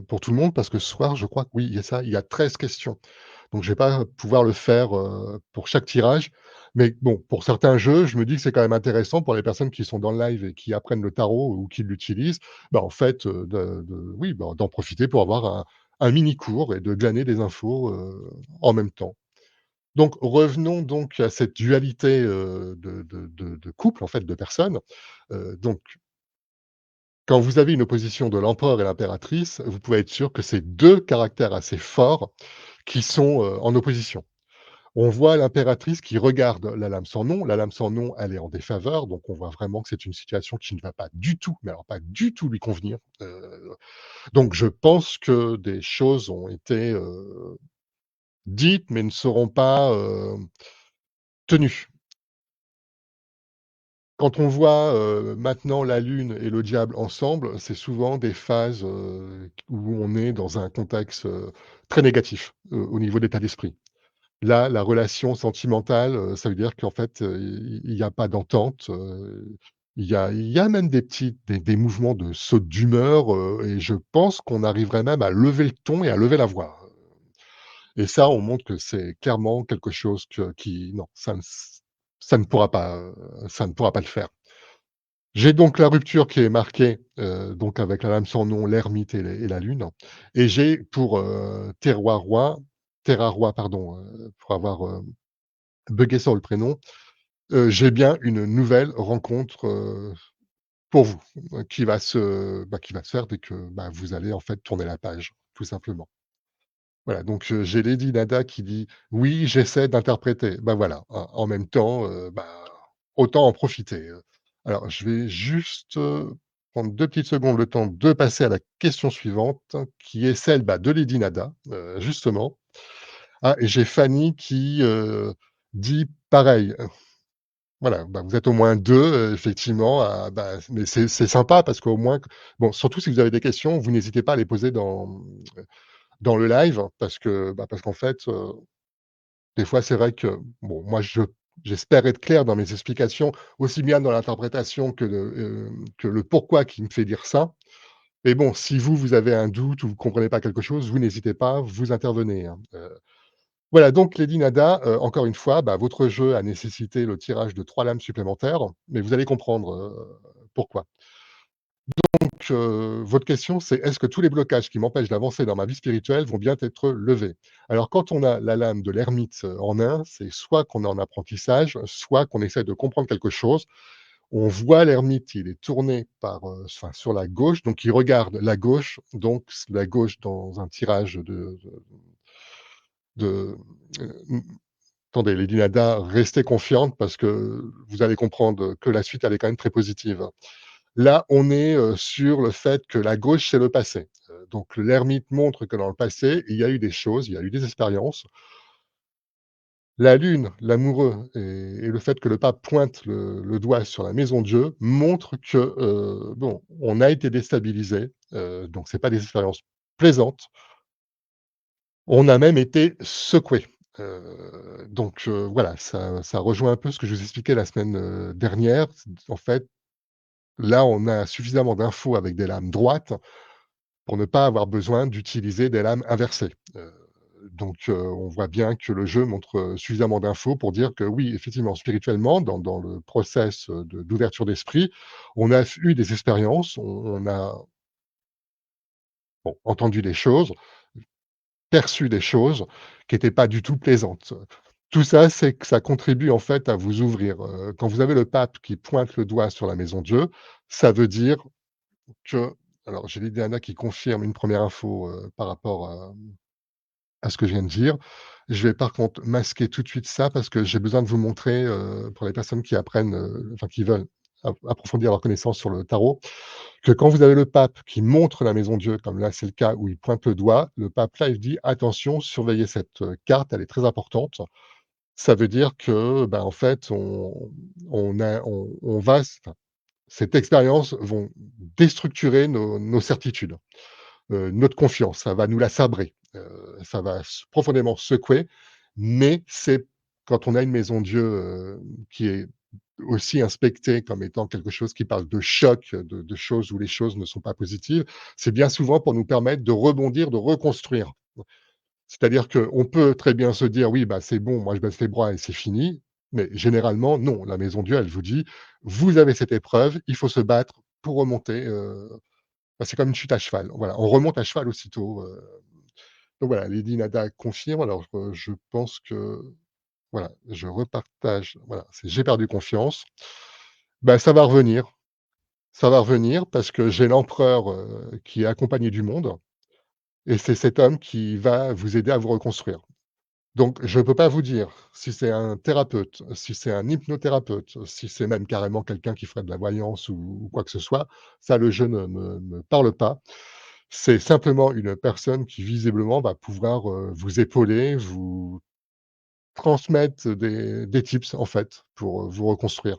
pour tout le monde parce que ce soir, je crois que oui, il y a ça, il y a 13 questions. Donc je vais pas pouvoir le faire, pour chaque tirage. Mais bon, pour certains jeux, je me dis que c'est quand même intéressant pour les personnes qui sont dans le live et qui apprennent le tarot ou qui l'utilisent, bah, en fait, oui, bah, d'en profiter pour avoir un mini cours et de glaner des infos, en même temps. Donc revenons donc à cette dualité, de couple, en fait, de personnes. Donc quand vous avez une opposition de l'empereur et l'impératrice, vous pouvez être sûr que c'est 2 caractères assez forts qui sont, en opposition. On voit l'impératrice qui regarde la lame sans nom. La lame sans nom, elle est en défaveur, donc on voit vraiment que c'est une situation qui ne va pas du tout, mais alors pas du tout lui convenir. Donc je pense que des choses ont été, dites, mais ne seront pas, tenues. Quand on voit, maintenant la lune et le diable ensemble, c'est souvent des phases, où on est dans un contexte, très négatif, au niveau de l'état d'esprit. Là, la relation sentimentale, ça veut dire qu'en fait, il y a pas d'entente, il y a même des mouvements de saute d'humeur, et je pense qu'on arriverait même à lever le ton et à lever la voix, et ça, on montre que c'est clairement quelque chose qui non, ça ne pourra pas, ça ne pourra pas le faire. J'ai donc la rupture qui est marquée, donc avec la lame sans nom, l'ermite et la lune, et j'ai pour, Terraroy pardon, pour avoir, buggé sur le prénom, j'ai bien une nouvelle rencontre, pour vous, qui va se faire dès que, bah, vous allez en fait tourner la page, tout simplement. Voilà, donc j'ai Lady Nada qui dit: «Oui, j'essaie d'interpréter». Bah, voilà, en même temps, bah, autant en profiter, Alors je vais juste, prendre 2 petites secondes, le temps de passer à la question suivante, qui est celle, bah, de Lady Nada, justement. Ah, et j'ai Fanny qui, dit pareil. Voilà, bah, vous êtes au moins 2, effectivement, bah, mais c'est sympa parce qu'au moins bon, surtout si vous avez des questions, vous n'hésitez pas à les poser dans le live parce que, bah, parce qu'en fait, des fois, c'est vrai que, bon, moi, j'espère être clair dans mes explications, aussi bien dans l'interprétation que le pourquoi qui me fait dire ça. Mais bon, si vous, vous avez un doute ou vous comprenez pas quelque chose, vous n'hésitez pas, vous intervenez, hein. Voilà, donc Lady Nada, encore une fois, bah, votre jeu a nécessité le tirage de 3 lames supplémentaires, mais vous allez comprendre, pourquoi. Donc, votre question, c'est: «Est-ce que tous les blocages qui m'empêchent d'avancer dans ma vie spirituelle vont bien être levés?» Alors quand on a la lame de l'ermite, en main, c'est soit qu'on est en apprentissage, soit qu'on essaie de comprendre quelque chose. On voit l'ermite, il est tourné enfin sur la gauche, donc il regarde la gauche, donc la gauche dans un tirage de, mmh, attendez, Lady Nada, restez confiante parce que vous allez comprendre que la suite, elle est quand même très positive. Là, on est, sur le fait que la gauche, c'est le passé. Donc l'ermite montre que dans le passé, il y a eu des choses, il y a eu des expériences. La lune, l'amoureux et le fait que le pape pointe le doigt sur la maison Dieu montre que, bon, on a été déstabilisé, donc c'est pas des expériences plaisantes. On a même été secoué. Donc voilà, ça rejoint un peu ce que je vous expliquais la semaine, dernière. En fait, là, on a suffisamment d'infos avec des lames droites pour ne pas avoir besoin d'utiliser des lames inversées. Donc on voit bien que le jeu montre, suffisamment d'infos pour dire que oui, effectivement, spirituellement, dans le process, d'ouverture d'esprit, on a eu des expériences, on a, bon, entendu des choses, perçu des choses qui étaient pas du tout plaisantes. Tout ça, c'est que ça contribue en fait à vous ouvrir. Quand vous avez le pape qui pointe le doigt sur la maison Dieu, ça veut dire que, alors j'ai l'Idéana qui confirme une première info, par rapport à ce que je viens de dire. Je vais par contre masquer tout de suite ça parce que j'ai besoin de vous montrer, pour les personnes qui apprennent, enfin qui veulent approfondir leur connaissance sur le tarot, que quand vous avez le pape qui montre la maison Dieu, comme là c'est le cas où il pointe le doigt, le pape là il dit: «Attention, surveillez cette, carte, elle est très importante». Ça veut dire que, bah, en fait on va enfin, cette expérience vont déstructurer nos certitudes, notre confiance, ça va nous la sabrer, ça va profondément secouer, mais c'est quand on a une maison Dieu, qui est aussi inspectée comme étant quelque chose qui parle de choc, de choses où les choses ne sont pas positives, c'est bien souvent pour nous permettre de rebondir, de reconstruire. C'est-à-dire qu'on peut très bien se dire: «Oui, bah, c'est bon, moi je baisse les bras et c'est fini», mais généralement non. La maison Dieu, elle vous dit: «Vous avez cette épreuve, il faut se battre pour remonter», bah, c'est comme une chute à cheval. Voilà, on remonte à cheval aussitôt, donc voilà, Lady Nada confirme. Alors, je pense que voilà, je repartage, voilà, c'est j'ai perdu confiance. Bah, ça va revenir parce que j'ai l'empereur, qui est accompagné du monde et c'est cet homme qui va vous aider à vous reconstruire. Donc je ne peux pas vous dire si c'est un thérapeute, si c'est un hypnothérapeute, si c'est même carrément quelqu'un qui ferait de la voyance ou quoi que ce soit. Ça, le jeu ne me parle pas. C'est simplement une personne qui visiblement va pouvoir, vous épauler, vous transmettre des tips, en fait, pour, vous reconstruire.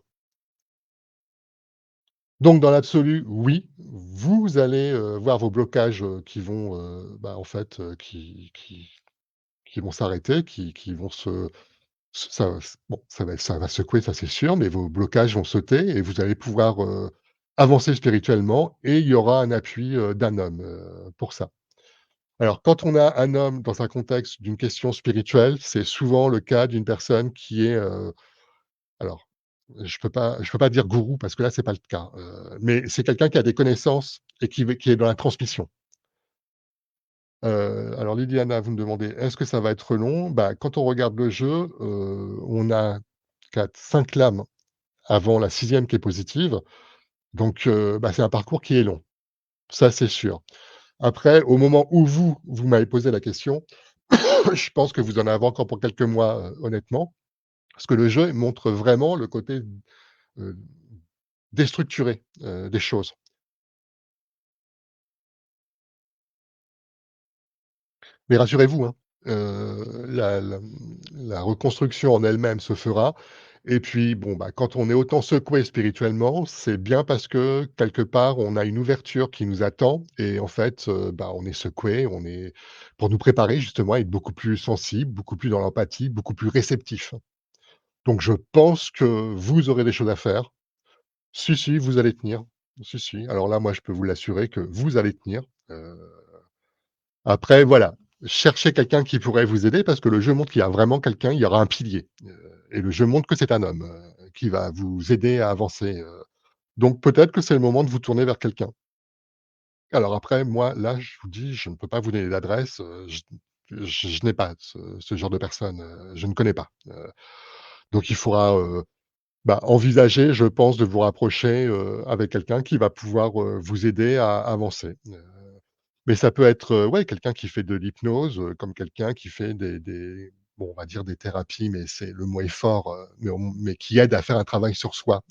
Donc dans l'absolu, oui, vous allez, voir vos blocages, qui vont, bah, en fait, qui vont s'arrêter, qui vont ça bon, ça va secouer, ça c'est sûr, mais vos blocages vont sauter et vous allez pouvoir, avancer spirituellement et il y aura un appui, d'un homme, pour ça. Alors quand on a un homme dans un contexte d'une question spirituelle, c'est souvent le cas d'une personne qui est, alors je peux pas dire gourou parce que là c'est pas le cas, mais c'est quelqu'un qui a des connaissances et qui est dans la transmission. Alors Liliana, vous me demandez: «Est-ce que ça va être long?» Bah, quand on regarde le jeu, on a 4, 5 lames avant la sixième qui est positive, donc bah, c'est un parcours qui est long, ça c'est sûr. Après, au moment où vous m'avez posé la question, je pense que vous en avez encore pour quelques mois, honnêtement, parce que le jeu montre vraiment le côté, heu, déstructuré, des choses. Mais rassurez-vous, hein, la reconstruction en elle-même se fera et puis bon, bah, quand on est autant secoué spirituellement, c'est bien parce que quelque part, on a une ouverture qui nous attend et en fait, bah, on est secoué, on est pour nous préparer justement à être beaucoup plus sensible, beaucoup plus dans l'empathie, beaucoup plus réceptif. Donc je pense que vous aurez des choses à faire. Si, si, vous allez tenir. Si, si. Alors là, moi, je peux vous l'assurer que vous allez tenir. Heu Après voilà, cherchez quelqu'un qui pourrait vous aider parce que le jeu montre qu'il y a vraiment quelqu'un, il y aura un pilier, et le jeu montre que c'est un homme, qui va vous aider à avancer, donc peut-être que c'est le moment de vous tourner vers quelqu'un. Alors après moi, là, je vous dis, je ne peux pas vous donner d'adresse, je n'ai pas ce genre de personne, je ne connais pas, donc il faudra, bah, envisager, je pense, de vous rapprocher, avec quelqu'un qui va pouvoir, vous aider à avancer, mais ça peut être, ouais, quelqu'un qui fait de l'hypnose, comme quelqu'un qui fait des bon, on va dire des thérapies, mais c'est le mot est fort, mais qui aide à faire un travail sur soi.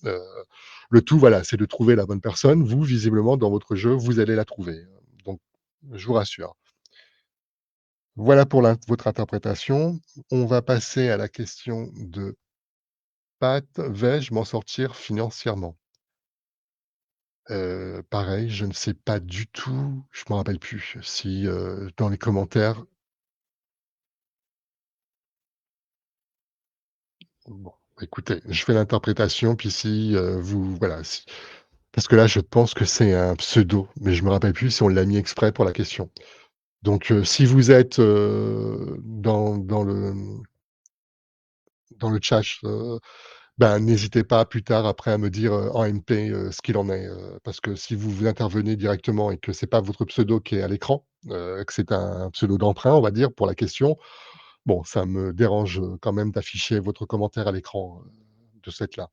Le tout, voilà, c'est de trouver la bonne personne. Vous, visiblement, dans votre jeu, vous allez la trouver, donc je vous rassure. Voilà pour votre interprétation. On va passer à la question de Pat. Vais-je m'en sortir financièrement? Pareil, je ne sais pas du tout, je m'en rappelle plus si, dans les commentaires. Bon, écoutez, je fais l'interprétation, puis si, vous voilà, si parce que là, je pense que c'est un pseudo, mais je me rappelle plus si on l'a mis exprès pour la question. Donc, si vous êtes, dans le chat, ben, n'hésitez pas plus tard après à me dire, en MP, ce qu'il en est, parce que si vous intervenez directement et que c'est pas votre pseudo qui est à l'écran, que c'est un pseudo d'emprunt, on va dire, pour la question, bon, ça me dérange, quand même d'afficher votre commentaire à l'écran, de cette là.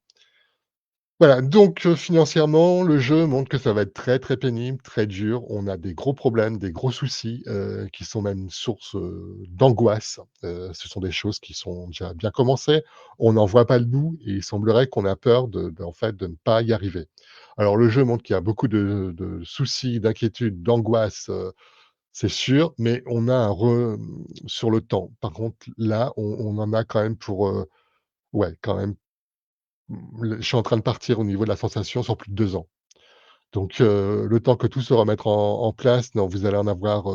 Voilà, donc financièrement, le jeu montre que ça va être très, très pénible, très dur. On a des gros problèmes, des gros soucis, qui sont même source, d'angoisse. Ce sont des choses qui sont déjà bien commencées. On n'en voit pas le bout et il semblerait qu'on a peur en fait, de ne pas y arriver. Alors le jeu montre qu'il y a beaucoup de soucis, d'inquiétudes, d'angoisse, c'est sûr, mais on a sur le temps. Par contre, là, on en a quand même pour, ouais, quand même. Je suis en train de partir au niveau de la sensation sur plus de 2 ans. Donc le temps que tout se remette en place, non, vous allez en avoir,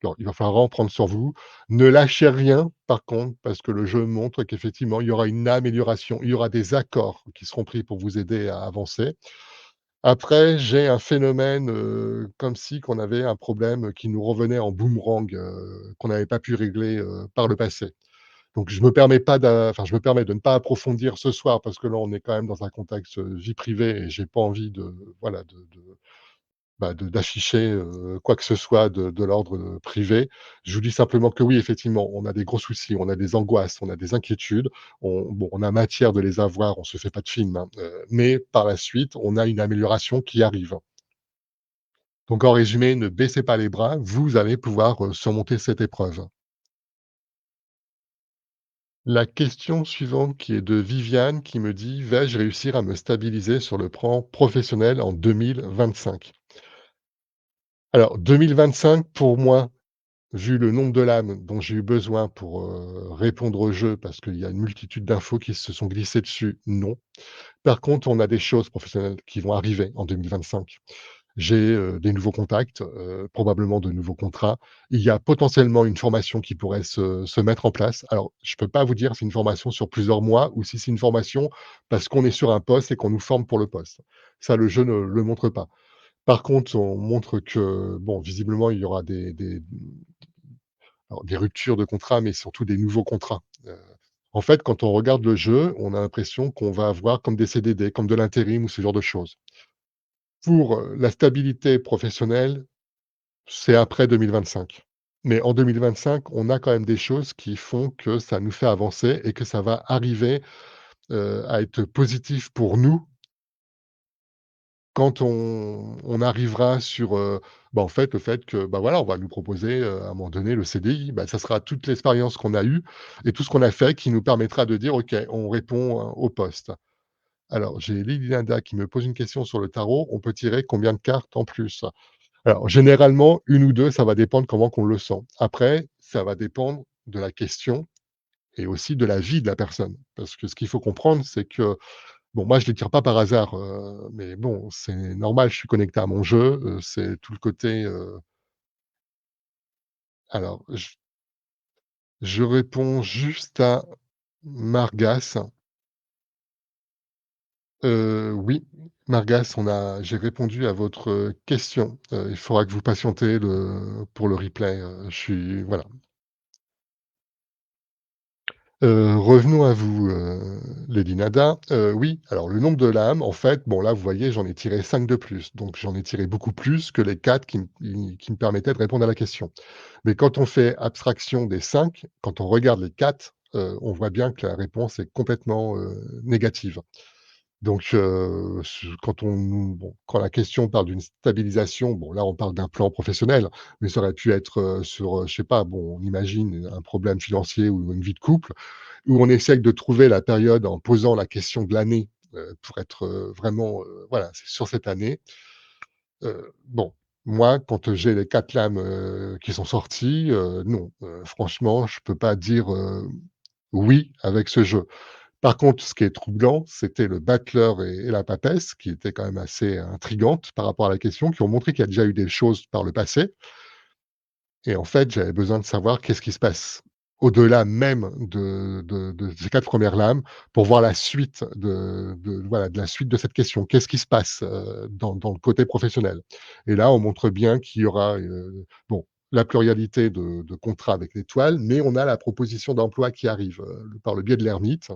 non, il va falloir vraiment prendre sur vous. Ne lâchez rien par contre, parce que le jeu montre qu'effectivement, il y aura une amélioration. Il y aura des accords qui seront pris pour vous aider à avancer. Après, j'ai un phénomène, comme si qu'on avait un problème qui nous revenait en boomerang, qu'on n'avait pas pu régler, par le passé. Donc je me permets de ne pas approfondir ce soir parce que là, on est quand même dans un contexte, vie privée et j'ai pas envie de voilà, d'afficher, quoi que ce soit de l'ordre, privé. Je vous dis simplement que oui, effectivement, on a des gros soucis, on a des angoisses, on a des inquiétudes. On a matière de les avoir, on se fait pas de film, hein, mais par la suite, on a une amélioration qui arrive. Donc en résumé, ne baissez pas les bras, vous allez pouvoir, surmonter cette épreuve. La question suivante qui est de Viviane qui me dit: «Vais-je réussir à me stabiliser sur le plan professionnel en 2025?» Alors 2025 pour moi, vu le nombre de lames dont j'ai eu besoin pour, répondre au jeu, parce qu'il y a une multitude d'infos qui se sont glissées dessus, non. Par contre, on a des choses professionnelles qui vont arriver en 2025. J'ai, des nouveaux contacts, probablement de nouveaux contrats. Il y a potentiellement une formation qui pourrait se mettre en place. Alors, je peux pas vous dire si c'est une formation sur plusieurs mois ou si c'est une formation parce qu'on est sur un poste et qu'on nous forme pour le poste. Ça, le jeu ne le montre pas. Par contre, on montre que, bon, visiblement, il y aura alors des ruptures de contrat, mais surtout des nouveaux contrats. En fait, quand on regarde le jeu, on a l'impression qu'on va avoir comme des CDD, comme de l'intérim ou ce genre de choses. Pour, la stabilité professionnelle, c'est après 2025. Mais en 2025, on a quand même des choses qui font que ça nous fait avancer et que ça va arriver, à être positif pour nous quand on arrivera sur, bah, en fait, le fait que, bah, voilà, on va nous proposer, à un moment donné le CDI. Bah, ça sera toute l'expérience qu'on a eue et tout ce qu'on a fait qui nous permettra de dire: «OK, on répond, au poste». Alors j'ai Lily Linda qui me pose une question sur le tarot: «On peut tirer combien de cartes en plus?» Alors généralement, une ou 2, ça va dépendre comment qu'on le sent. Après, ça va dépendre de la question et aussi de la vie de la personne. Parce que ce qu'il faut comprendre, c'est que, bon, moi je les tire pas par hasard, mais bon, c'est normal, je suis connecté à mon jeu, c'est tout le côté, alors je réponds juste à Margas. Oui, Margas, j'ai répondu à votre, question. Il faudra que vous patientez pour le replay, je suis voilà. Revenons à vous, Lady Nada. Oui, alors le nombre de lames, en fait, bon là, vous voyez, j'en ai tiré 5 de plus, donc j'en ai tiré beaucoup plus que les 4 qui me permettaient de répondre à la question. Mais quand on fait abstraction des 5, quand on regarde les 4, on voit bien que la réponse est complètement, négative. Donc, quand on nous bon, quand la question parle d'une stabilisation, bon là, on parle d'un plan professionnel, mais ça aurait pu être, sur, je sais pas, bon, on imagine un problème financier ou une vie de couple, où on essaye de trouver la période en posant la question de l'année, pour être, vraiment, voilà, c'est sur cette année. Bon, moi, quand j'ai les 4 lames, qui sont sorties, non, franchement, je peux pas dire, oui avec ce jeu. Par contre, ce qui est troublant, c'était le battleur et la papesse, qui étaient quand même assez intrigantes par rapport à la question, qui ont montré qu'il y a déjà eu des choses par le passé. Et en fait, j'avais besoin de savoir qu'est-ce qui se passe au-delà même de ces 4 premières lames pour voir la suite voilà, de la suite de cette question. Qu'est-ce qui se passe, dans le côté professionnel? Et là, on montre bien qu'il y aura, bon, la pluralité de contrats avec l'étoile, mais on a la proposition d'emploi qui arrive, par le biais de l'ermite.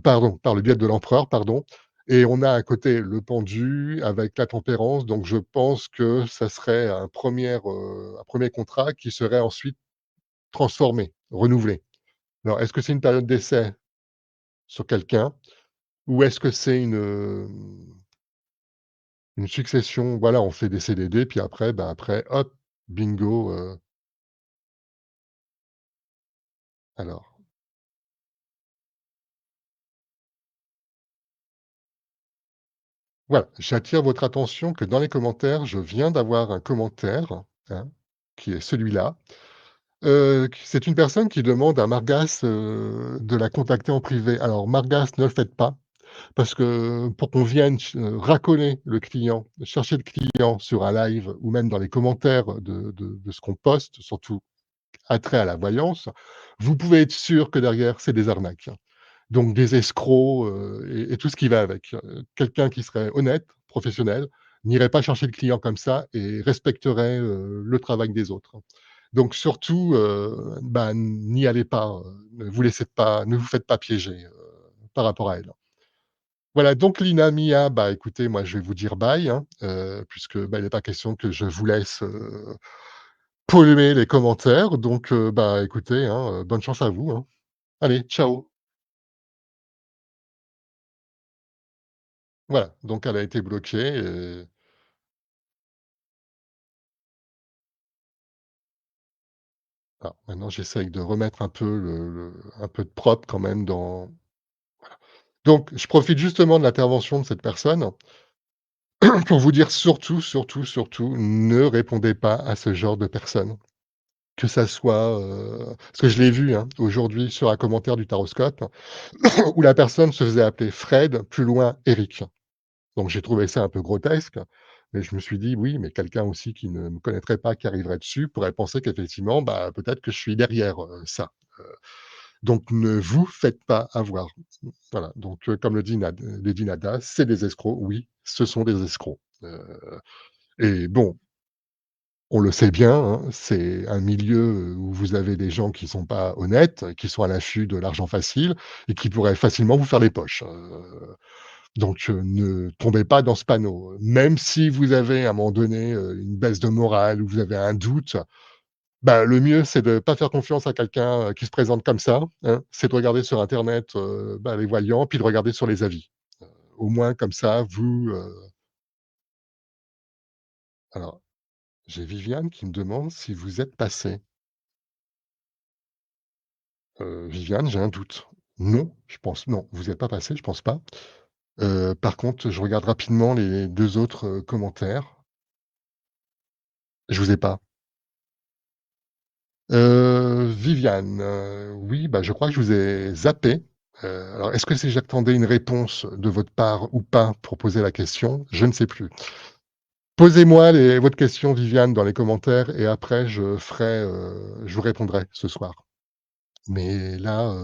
Pardon, par le biais de l'empereur, pardon, et on a à côté le pendu avec la tempérance, donc je pense que ça serait un 1er contrat qui serait ensuite transformé, renouvelé. Alors est-ce que c'est une période d'essai sur quelqu'un ou est-ce que c'est une succession? Voilà, on fait des CDD puis après, bah, après hop, bingo, alors voilà, j'attire votre attention que dans les commentaires, je viens d'avoir un commentaire, hein, qui est celui-là. C'est une personne qui demande à Margas, de la contacter en privé. Alors Margas, ne le faites pas, parce que pour qu'on vienne racoler le client, chercher le client sur un live ou même dans les commentaires de ce qu'on poste, surtout attrait à la voyance, vous pouvez être sûr que derrière, c'est des arnaques. Donc des escrocs, et tout ce qui va avec. Quelqu'un qui serait honnête, professionnel, n'irait pas chercher le client comme ça et respecterait, le travail des autres. Donc surtout, bah, n'y allez pas, ne vous faites pas piéger, par rapport à elle. Voilà, donc Lina, Mia, bah, écoutez, moi je vais vous dire bye, hein, puisque, bah, il n'est pas question que je vous laisse, polluer les commentaires. Donc, bah, écoutez, hein, bonne chance à vous, hein. Allez, ciao. Voilà, donc elle a été bloquée et Alors maintenant j'essaye de remettre un peu un peu de propre quand même dans donc je profite justement de l'intervention de cette personne pour vous dire surtout, surtout, surtout, ne répondez pas à ce genre de personnes. Que ça soit, parce que je l'ai vu, hein, aujourd'hui sur un commentaire du Taroscope où la personne se faisait appeler Fred, plus loin Eric. Donc j'ai trouvé ça un peu grotesque, mais je me suis dit: «Oui, mais quelqu'un aussi qui ne me connaîtrait pas, qui arriverait dessus, pourrait penser qu'effectivement, bah, peut-être que je suis derrière, ça». Donc ne vous faites pas avoir. Voilà, donc comme le dit Nada, c'est des escrocs. Oui, ce sont des escrocs, et bon, on le sait bien, hein, c'est un milieu, où vous avez des gens qui sont pas honnêtes, qui sont à l'affût de l'argent facile et qui pourraient facilement vous faire les poches, donc ne tombez pas dans ce panneau. Même si vous avez à un moment donné, une baisse de morale ou vous avez un doute, bah, le mieux c'est de pas faire confiance à quelqu'un, qui se présente comme ça, hein. C'est de regarder sur internet, bah, les voyants, puis de regarder sur les avis. Au moins comme ça vous, alors j'ai Viviane qui me demande si vous êtes passé. Viviane, j'ai un doute. Non, je pense non, vous êtes pas passé, je pense pas. Par contre, je regarde rapidement les 2 autres, commentaires. Je vous ai pas. Viviane, oui, bah, je crois que je vous ai zappé. Alors est-ce que c'est j'attendais une réponse de votre part ou pas pour poser la question? Je ne sais plus. Posez-moi votre question Viviane dans les commentaires et après je vous répondrai ce soir. Mais là,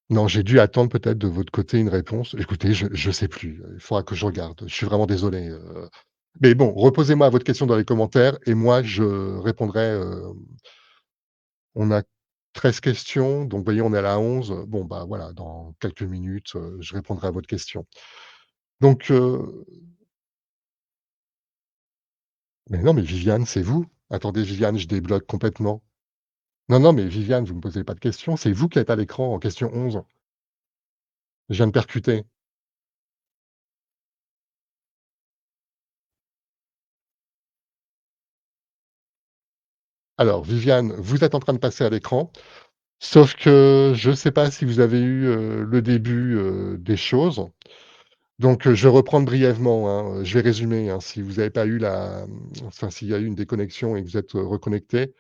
non, j'ai dû attendre peut-être de votre côté une réponse. Écoutez, je sais plus, il faudra que je regarde. Je suis vraiment désolé, mais bon, reposez-moi votre question dans les commentaires et moi je répondrai, on a 13 questions, donc vous voyez, on est à la 11. Bon, bah, voilà, dans quelques minutes, je répondrai à votre question. Donc mais non, mais Viviane, c'est vous? Attendez, Viviane, je débloque complètement. Non, non, mais Viviane, vous me posez pas de questions, c'est vous qui êtes à l'écran en question 11. Je viens de percuter. Alors Viviane, vous êtes en train de passer à l'écran, sauf que je ne sais pas si vous avez eu, le début, des choses. Donc, je vais reprendre brièvement, hein, je vais résumer, hein, si vous n'avez pas eu enfin, s'il y a eu une déconnexion et que vous êtes, reconnectés,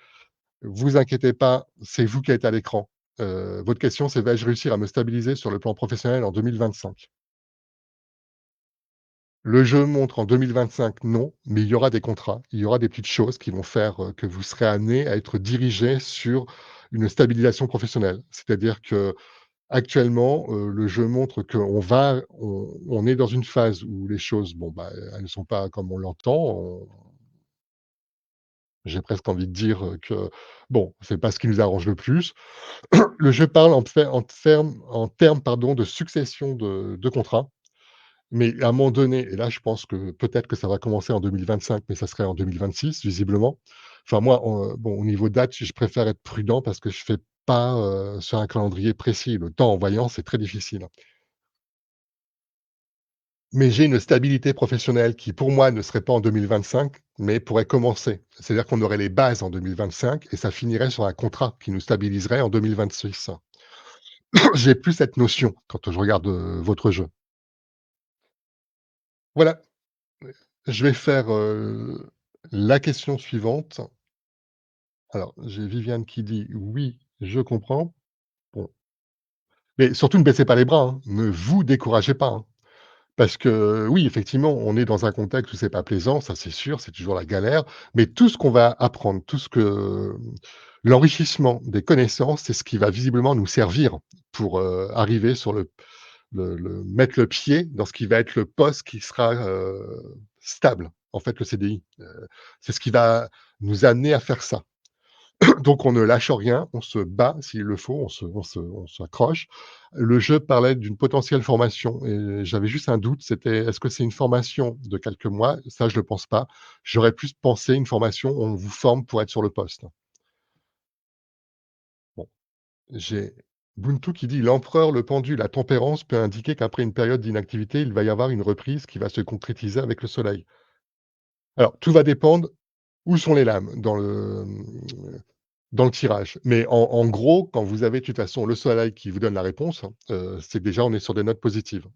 vous inquiétez pas, c'est vous qui êtes à l'écran. Votre question, c'est: «Vais-je réussir à me stabiliser sur le plan professionnel en 2025?» Le jeu montre en 2025 non, mais il y aura des contrats, il y aura des petites choses qui vont faire, que vous serez amené à être dirigé sur une stabilisation professionnelle. C'est-à-dire qu'actuellement, le jeu montre qu'on est dans une phase où les choses, bon, bah, elles ne sont pas comme on l'entend. J'ai presque envie de dire, que bon, c'est pas ce qui nous arrange le plus. Le jeu parle en termes, pardon, de succession de contrats. Mais à un moment donné et là, je pense que peut-être que ça va commencer en 2025, mais ça serait en 2026 visiblement. Enfin moi, bon, au niveau date, je préfère être prudent parce que je fais pas, sur un calendrier précis. Le temps en voyant, c'est très difficile. Mais j'ai une stabilité professionnelle qui, pour moi, ne serait pas en 2025, mais pourrait commencer. C'est-à-dire qu'on aurait les bases en 2025 et ça finirait sur un contrat qui nous stabiliserait en 2026. J'ai plus cette notion quand je regarde, votre jeu. Voilà, je vais faire, la question suivante. Alors, j'ai Viviane qui dit: «Oui, je comprends». Bon, mais surtout ne baissez pas les bras, hein. Ne vous découragez pas, hein. Parce que oui, effectivement, on est dans un contexte où c'est pas plaisant, ça c'est sûr, c'est toujours la galère. Mais tout ce qu'on va apprendre, tout ce que l'enrichissement des connaissances, c'est ce qui va visiblement nous servir pour, arriver sur le mettre le pied dans ce qui va être le poste qui sera, stable, en fait, le CDI. C'est ce qui va nous amener à faire ça. Donc on ne lâche rien, on se bat s'il le faut, on s'accroche. Le jeu parlait d'une potentielle formation et j'avais juste un doute, c'était est-ce que c'est une formation de quelques mois? Ça, je ne le pense pas. J'aurais plus pensé une formation où on vous forme pour être sur le poste. Bon, j'ai Buntu qui dit: «L'empereur, le pendule, la tempérance peut indiquer qu'après une période d'inactivité, il va y avoir une reprise qui va se concrétiser avec le soleil». Alors tout va dépendre Où sont les lames? Dans le tirage. Mais en gros, quand vous avez de toute façon le soleil qui vous donne la réponse, c'est que déjà on est sur des notes positives.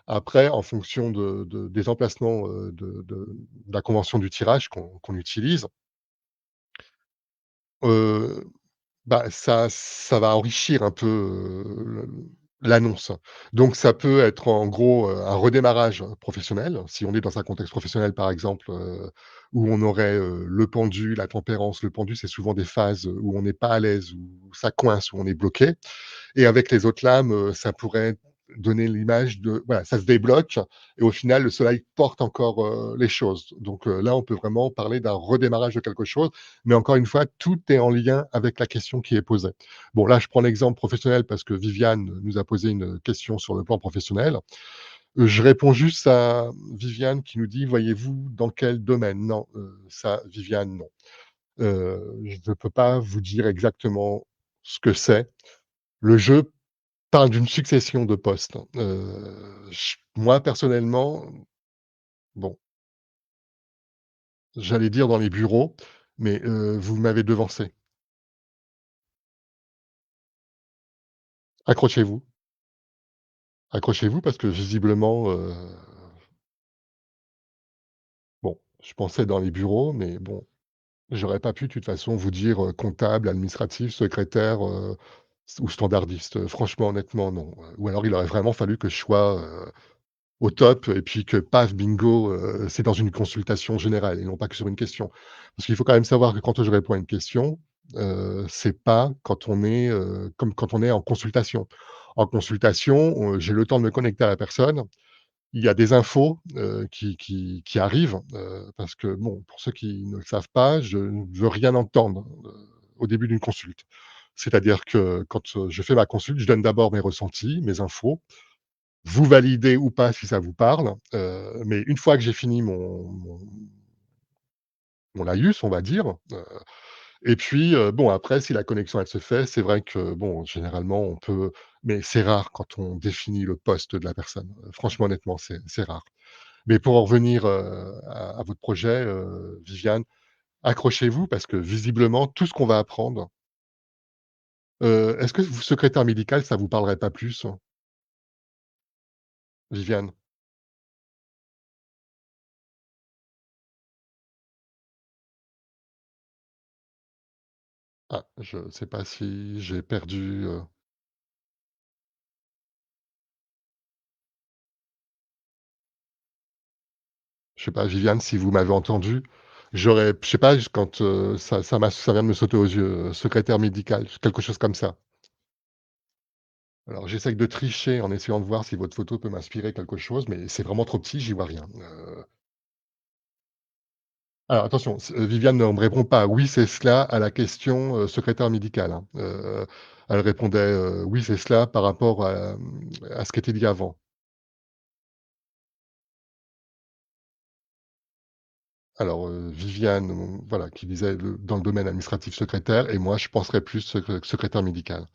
Après en fonction des emplacements, de la convention du tirage qu'on utilise, heu bah, ça va enrichir un peu, l'annonce. Donc ça peut être en gros, un redémarrage professionnel, si on est dans un contexte professionnel par exemple, où on aurait, le pendu, la tempérance. Le pendu, c'est souvent des phases où on n'est pas à l'aise, où ça coince, où on est bloqué. Et avec les autres lames, ça pourrait donner l'image de voilà, ça se débloque et au final, le soleil porte encore, les choses. Donc là, on peut vraiment parler d'un redémarrage de quelque chose, mais encore une fois, tout est en lien avec la question qui est posée. Bon, là, je prends l'exemple professionnel parce que Viviane nous a posé une question sur le plan professionnel. Je réponds juste à Viviane qui nous dit: «Voyez-vous dans quel domaine?» Non, ça, Viviane, non. Je ne peux pas vous dire exactement ce que c'est. Le jeu parle d'une succession de postes. Ch moi personnellement, bon, j'allais dire dans les bureaux, mais vous m'avez devancé. Accrochez-vous, accrochez-vous parce que visiblement, bon, je pensais dans les bureaux, mais bon, j'aurais pas pu de toute façon vous dire, comptable, administratif, secrétaire, ou standardiste. Franchement, honnêtement, non. Ou alors il aurait vraiment fallu que je sois, au top et puis que paf, bingo, c'est dans une consultation générale et non pas que sur une question. Parce qu'il faut quand même savoir que quand je réponds à une question, c'est pas quand on est, comme quand on est en consultation. En consultation, j'ai le temps de me connecter à la personne. Il y a des infos, qui arrivent, parce que bon, pour ceux qui ne le savent pas, je ne veux rien entendre, au début d'une consulte. C'est-à-dire que quand, je fais ma consulte, je donne d'abord mes ressentis, mes infos. Vous validez ou pas si ça vous parle, mais une fois que j'ai fini mon laïus, on va dire, et puis, bon après si la connexion elle se fait, c'est vrai que bon, généralement on peut mais c'est rare quand on définit le poste de la personne. Franchement honnêtement, c'est rare. Mais pour en revenir, à votre projet, Viviane, accrochez-vous parce que visiblement tout ce qu'on va apprendre, est-ce que vous secrétaire médical, ça vous parlerait pas plus, Viviane? Ah, je sais pas si j'ai perdu, je sais pas, Viviane, si vous m'avez entendu, je sais pas, quand, ça vient de me sauter aux yeux, secrétaire médical, quelque chose comme ça. Alors j'essaye de tricher en essayant de voir si votre photo peut m'inspirer quelque chose, mais c'est vraiment trop petit, j'y vois rien. Alors attention, Viviane ne me répond pas: «Oui, c'est cela» à la question, secrétaire médical, hein. Elle répondait, «Oui, c'est cela» par rapport à ce qui était dit avant. Alors, Viviane, voilà, qui disait dans le domaine administratif secrétaire et moi je penserais plus secrétaire médical.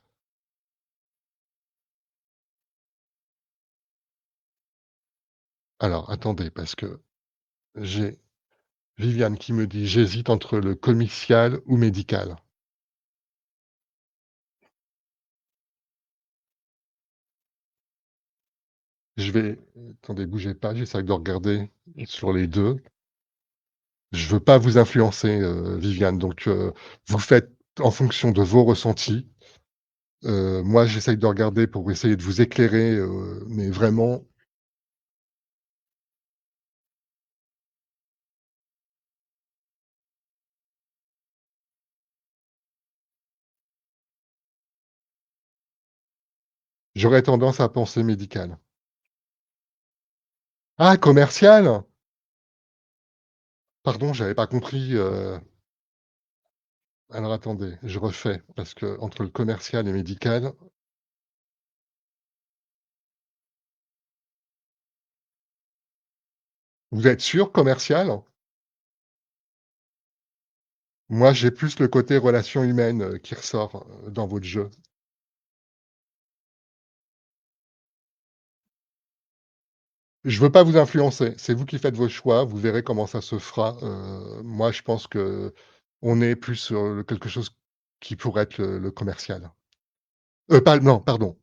Alors attendez, parce que j'ai Viviane qui me dit: «J'hésite entre le commercial ou médical». Je vais attendez, bougez pas, j'essaie de regarder sur les 2. Je veux pas vous influencer, Viviane, donc vous faites en fonction de vos ressentis. Moi j'essaye de regarder pour essayer de vous éclairer, mais vraiment j'aurais tendance à penser médical. Ah commercial? Pardon, j'avais pas compris, alors attendez, je refais parce que entre le commercial et médical, vous êtes sûr commercial? Moi, j'ai plus le côté relations humaines, qui ressort, dans votre jeu. Je veux pas vous influencer, c'est vous qui faites vos choix, vous verrez comment ça se fera. Moi, je pense qu'on est plus sur quelque chose qui pourrait être le commercial. Pas non, pardon,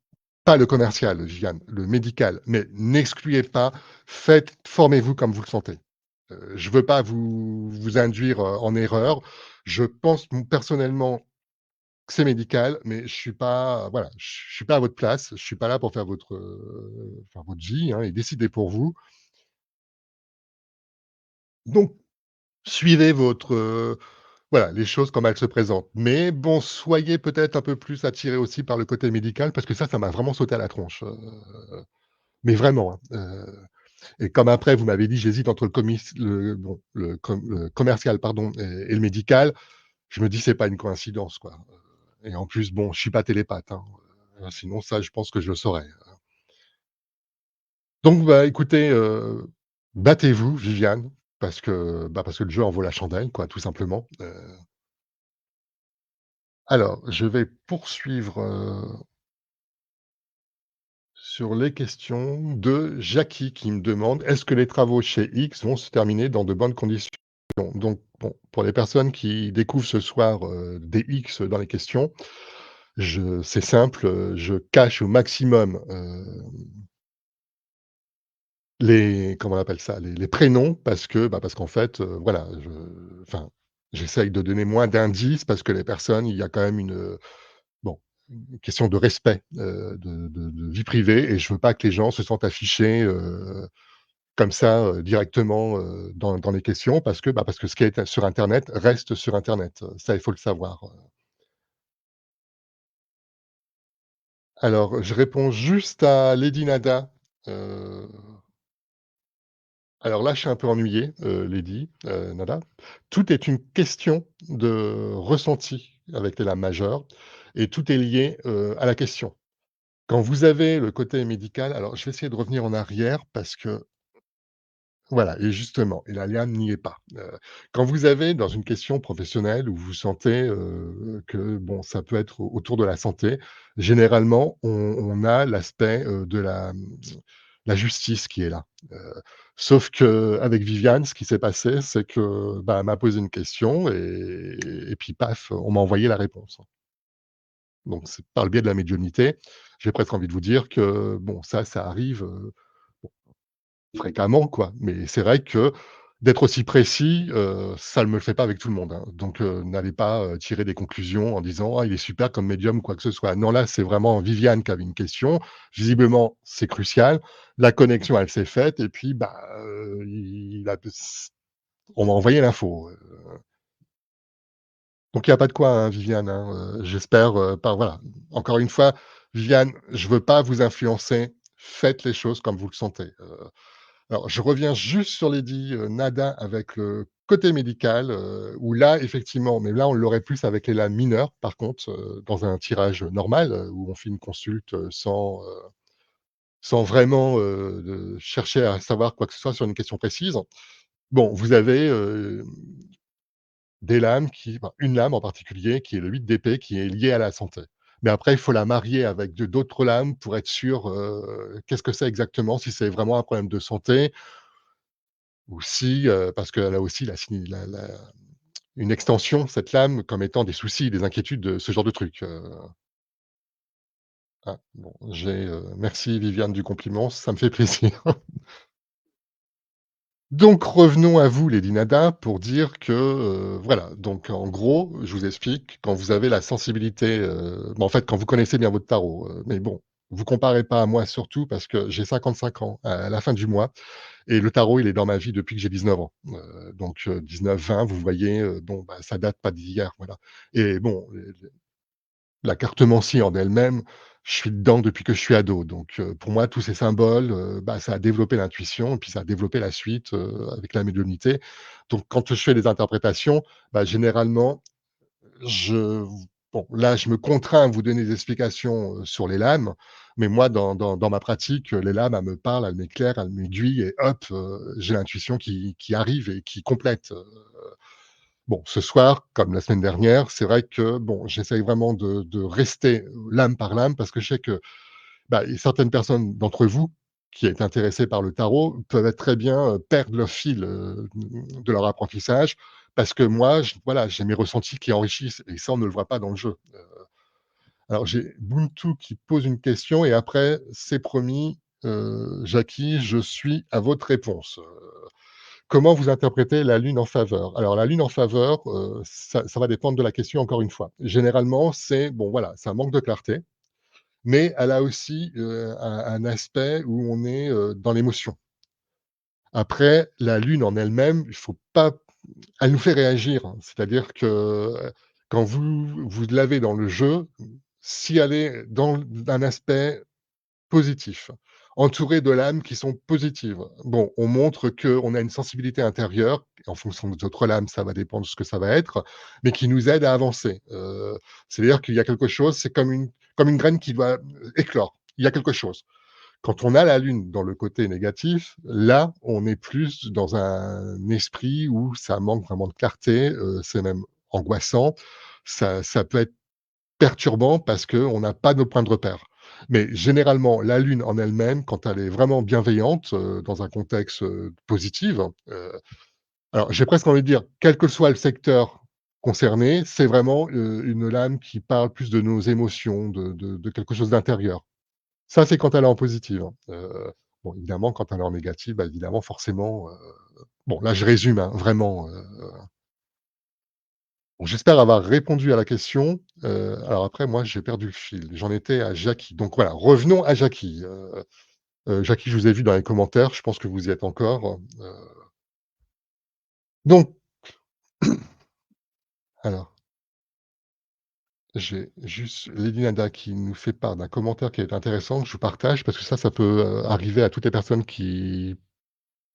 pas le commercial, Viviane, le médical, mais n'excluez pas, formez-vous comme vous le sentez. Je veux pas vous induire, en erreur. Je pense, personnellement, que c'est médical, mais je suis pas voilà, je suis pas à votre place, je suis pas là pour faire enfin votre vie, hein, et décider pour vous. Donc suivez voilà, les choses comme elles se présentent. Mais bon, soyez peut-être un peu plus attirés aussi par le côté médical parce que ça m'a vraiment sauté à la tronche, mais vraiment, hein, et comme après vous m'avez dit: «J'hésite entre le commercial pardon et le médical», je me dis: «C'est pas une coïncidence, quoi», et en plus, bon, je suis pas télépathe, hein, sinon ça, je pense que je le saurais. Donc bah, écoutez, battez-vous, Viviane, parce que le jeu en vaut la chandelle, quoi, tout simplement. Alors, je vais poursuivre, sur les questions de Jackie qui me demande: «Est-ce que les travaux chez X vont se terminer dans de bonnes conditions?» Donc bon, pour les personnes qui découvrent ce soir, des X dans les questions, je c'est simple, je cache au maximum, les comment on appelle ça? Les prénoms parce qu'en fait, voilà, enfin, j'essaye de donner moins d'indices parce que les personnes, il y a quand même bon, une question de respect, de vie privée et je veux pas que les gens se sentent affichés, comme ça, directement, dans les questions parce que ce qui est sur internet reste sur internet. Ça, il faut le savoir. Alors, je réponds juste à Lady Nada, heu, alors là, je suis un peu ennuyé, Nada. Tout est une question de ressenti avec les lames majeures et tout est lié, à la question. Quand vous avez le côté médical alors je vais essayer de revenir en arrière parce que voilà et justement et la liane n'y est pas. Quand vous avez dans une question professionnelle où vous sentez, que bon, ça peut être autour de la santé, généralement on a l'aspect, la justice qui est là. Sauf qu'avec Viviane, ce qui s'est passé, c'est que, bah, elle m'a posé une question et puis paf, on m'a envoyé la réponse. Donc c'est par le biais de la médiumnité. J'ai presque envie de vous dire que bon ça arrive, fréquemment quoi. Mais c'est vrai que d'être aussi précis, ça ne me le fait pas avec tout le monde, hein. Donc n'allez pas, tirer des conclusions en disant: «Ah il est super comme médium» ou quoi que ce soit. Non là, c'est vraiment Viviane qui avait une question. Visiblement, c'est crucial. La connexion, elle s'est faite et puis, bah, il a on m'a envoyé l'info, donc il y a pas de quoi, hein, Viviane, hein, j'espère, pas voilà. Encore une fois, Viviane, je veux pas vous influencer. Faites les choses comme vous le sentez. Alors je reviens juste sur Lady, Nada avec le côté médical, où là, effectivement, mais là, on l'aurait plus avec les lames mineures, par contre, dans un tirage normal, où on fait une consulte, sans vraiment, chercher à savoir quoi que ce soit sur une question précise. Bon, vous avez, des lames une lame en particulier qui est le 8 d'épée qui est liée à la santé. Mais après, il faut la marier avec d'autres lames pour être sûr, qu'est-ce que c'est exactement, si c'est vraiment un problème de santé ou si, parce qu'elle a aussi la signi la une extension, cette lame, comme étant des soucis, des inquiétudes, ce genre de trucs, bon, merci Viviane du compliment, ça me fait plaisir. Donc revenons à vous, Lady Nada, pour dire que, voilà, donc en gros, je vous explique, quand vous avez la sensibilité, bah, en fait, quand vous connaissez bien votre tarot, mais bon, vous comparez pas à moi surtout parce que j'ai 55 ans à la fin du mois et le tarot, il est dans ma vie depuis que j'ai 19 ans. Donc 19-20, vous voyez, bon, bah, ça date pas d'hier, voilà et bon, la cartomancie en elle-même, je suis dedans depuis que je suis ado, donc pour moi, tous ces symboles, bah, ça a développé l'intuition et puis ça a développé la suite, avec la médiumnité. Donc quand je fais des interprétations, bah, généralement, je bon, là, je me contrains à vous donner des explications, sur les lames, mais moi, dans ma pratique, les lames, elles me parlent, elles m'éclairent, elles m'aiguillent et hop, j'ai l'intuition qui arrive et qui complète. Bon, ce soir, comme la semaine dernière, c'est vrai que, bon, j'essaye vraiment de rester lame par lame parce que je sais que, bah, il y a certaines personnes d'entre vous qui est intéressé par le tarot peuvent être très bien, perdre le fil, de leur apprentissage parce que moi, voilà, j'ai mes ressentis qui enrichissent et ça, on ne le voit pas dans le jeu. Alors j'ai Buntu qui pose une question et après, c'est promis, Jackie, je suis à votre réponse. Comment vous interprétez la lune en faveur? Alors la lune en faveur, ça va dépendre de la question encore une fois. Généralement, c'est bon voilà, ça manque de clarté, mais elle a aussi, un aspect où on est, dans l'émotion. Après, la lune en elle-même, il faut pas elle nous fait réagir, hein. C'est-à-dire que, quand vous l'avez dans le jeu, si elle est dans un aspect positif, entouré de lames qui sont positives. Bon, on montre qu'on a une sensibilité intérieure, en fonction de notre lame, ça va dépendre de ce que ça va être, mais qui nous aide à avancer. C'est-à-dire qu'il y a quelque chose, c'est comme une graine qui doit, éclore. Il y a quelque chose. Quand on a la lune dans le côté négatif, là, on est plus dans un esprit où ça manque vraiment de clarté, c'est même angoissant. Ça peut être perturbant parce qu'on n'a pas nos points de repère. Mais généralement, la lune en elle-même, quand elle est vraiment bienveillante, dans un contexte, positif, alors j'ai presque envie de dire, quel que soit le secteur concerné, c'est vraiment, une lame qui parle plus de nos émotions, de quelque chose d'intérieur. Ça, c'est quand elle est en positive, hein. Bon évidemment quand elle est en négative, bah, évidemment forcément, bon là je résume, hein, vraiment, bon j'espère avoir répondu à la question. Alors après moi j'ai perdu le fil. J'en étais à Jackie. Donc voilà, revenons à Jackie. Jackie, je vous ai vu dans les commentaires, je pense que vous y êtes encore. Donc alors, j'ai juste Lady Nada qui nous fait part d'un commentaire qui est intéressant, que je vous partage parce que ça peut, arriver à toutes les personnes qui,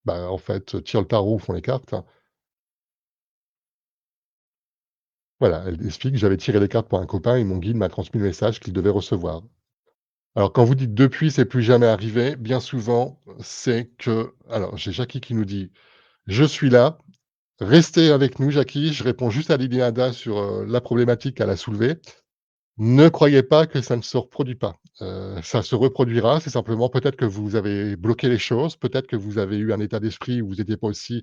bah, en fait, tirent le tarot ou font les cartes. Voilà, elle explique: «J'avais tiré les cartes pour un copain et mon guide m'a transmis le message qu'il devait recevoir». Alors quand vous dites: «Depuis, c'est plus jamais arrivé», bien souvent, c'est que alors j'ai Jackie qui nous dit: «Je suis là, restez avec nous Jackie». Je réponds juste à Lady Ada sur, la problématique qu'elle a soulevée. Ne croyez pas que ça ne se reproduit pas. Ça se reproduira, c'est simplement peut-être que vous avez bloqué les choses, peut-être que vous avez eu un état d'esprit où vous étiez pas aussi,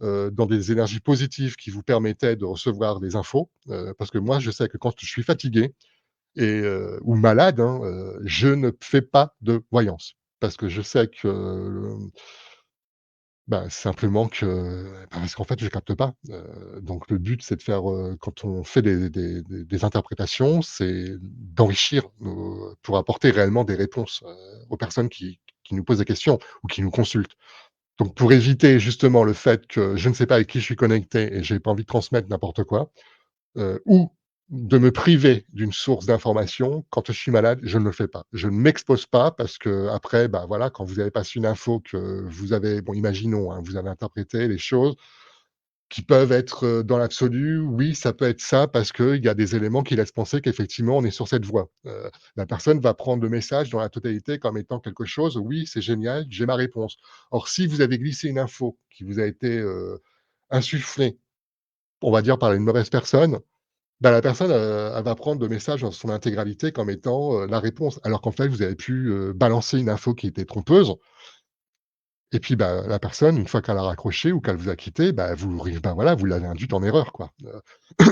dans des énergies positives qui vous permettaient de recevoir des infos. Parce que moi, je sais que quand je suis fatigué et ou malade, hein, je ne fais pas de voyance. Parce que je sais que, bah, simplement que, bah, parce qu'en fait, je capte pas. Donc le but, c'est de faire, quand on fait des interprétations, c'est d'enrichir nos pour apporter réellement des réponses, aux personnes qui nous posent des questions ou qui nous consultent. Donc pour éviter justement le fait que je ne sais pas avec qui je suis connecté et j'ai pas envie de transmettre n'importe quoi, ou de me priver d'une source d'information, quand je suis malade, je ne le fais pas. Je ne m'expose pas parce qu'après, bah, voilà, quand vous avez passé une info que vous avez bon, imaginons, hein, vous avez interprété les choses qui peuvent être, dans l'absolu, oui, ça peut être ça parce qu'il y a des éléments qui laissent penser qu'effectivement on est sur cette voie. La personne va prendre le message dans la totalité comme étant quelque chose: «Oui, c'est génial, j'ai ma réponse». Or si vous avez glissé une info qui vous a été, insufflée, on va dire par une mauvaise personne, bah, la personne, elle va prendre le message dans son intégralité comme étant, la réponse. Alors qu'en fait, vous avez pu, balancer une info qui était trompeuse et puis, bah, la personne, une fois qu'elle a raccroché ou qu'elle vous a quitté, bah, bah, voilà, vous l'avez induite en erreur, quoi.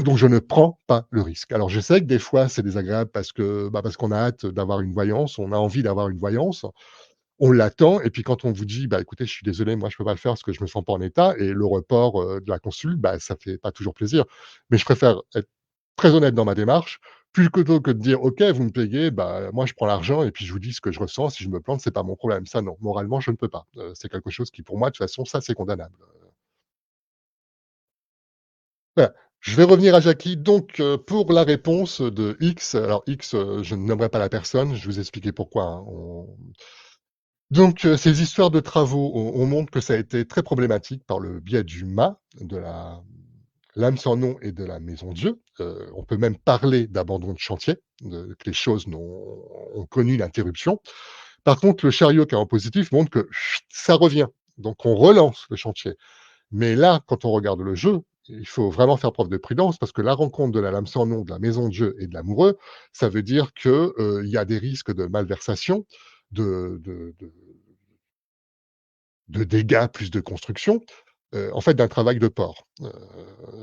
Donc je ne prends pas le risque. Alors je sais que des fois, c'est désagréable parce que, bah, parce qu'on a hâte d'avoir une voyance, on a envie d'avoir une voyance, on l'attend et puis quand on vous dit: «Bah, écoutez, je suis désolé, moi je peux pas le faire parce que je me sens pas en état» et le report, de la consulte, bah, ça fait pas toujours plaisir. Mais je préfère être très honnête dans ma démarche, plutôt que de dire: «OK, vous me payez, bah, moi je prends l'argent et puis je vous dis ce que je ressens, si je me plante, c'est pas mon problème». Ça non, moralement, je ne peux pas. C'est quelque chose qui pour moi, de toute façon, ça c'est condamnable. Voilà. Je vais revenir à Jackie donc, pour la réponse de X. Alors X, je ne nommerai pas la personne, je vais vous expliquer pourquoi, hein. Donc, ces histoires de travaux, on montre que ça a été très problématique par le biais du mât, de la l'âme sans nom et de la maison Dieu. On peut même parler d'abandon de chantier, de que les choses ont connu une interruption. Par contre, le chariot qui est en positif montre que chut, ça revient, donc on relance le chantier. Mais là, quand on regarde le jeu, il faut vraiment faire preuve de prudence parce que la rencontre de la lame sans nom, de la maison Dieu et de l'amoureux, ça veut dire que, il y a des risques de malversation, de de dégâts plus de construction, en fait, d'un travail de porc.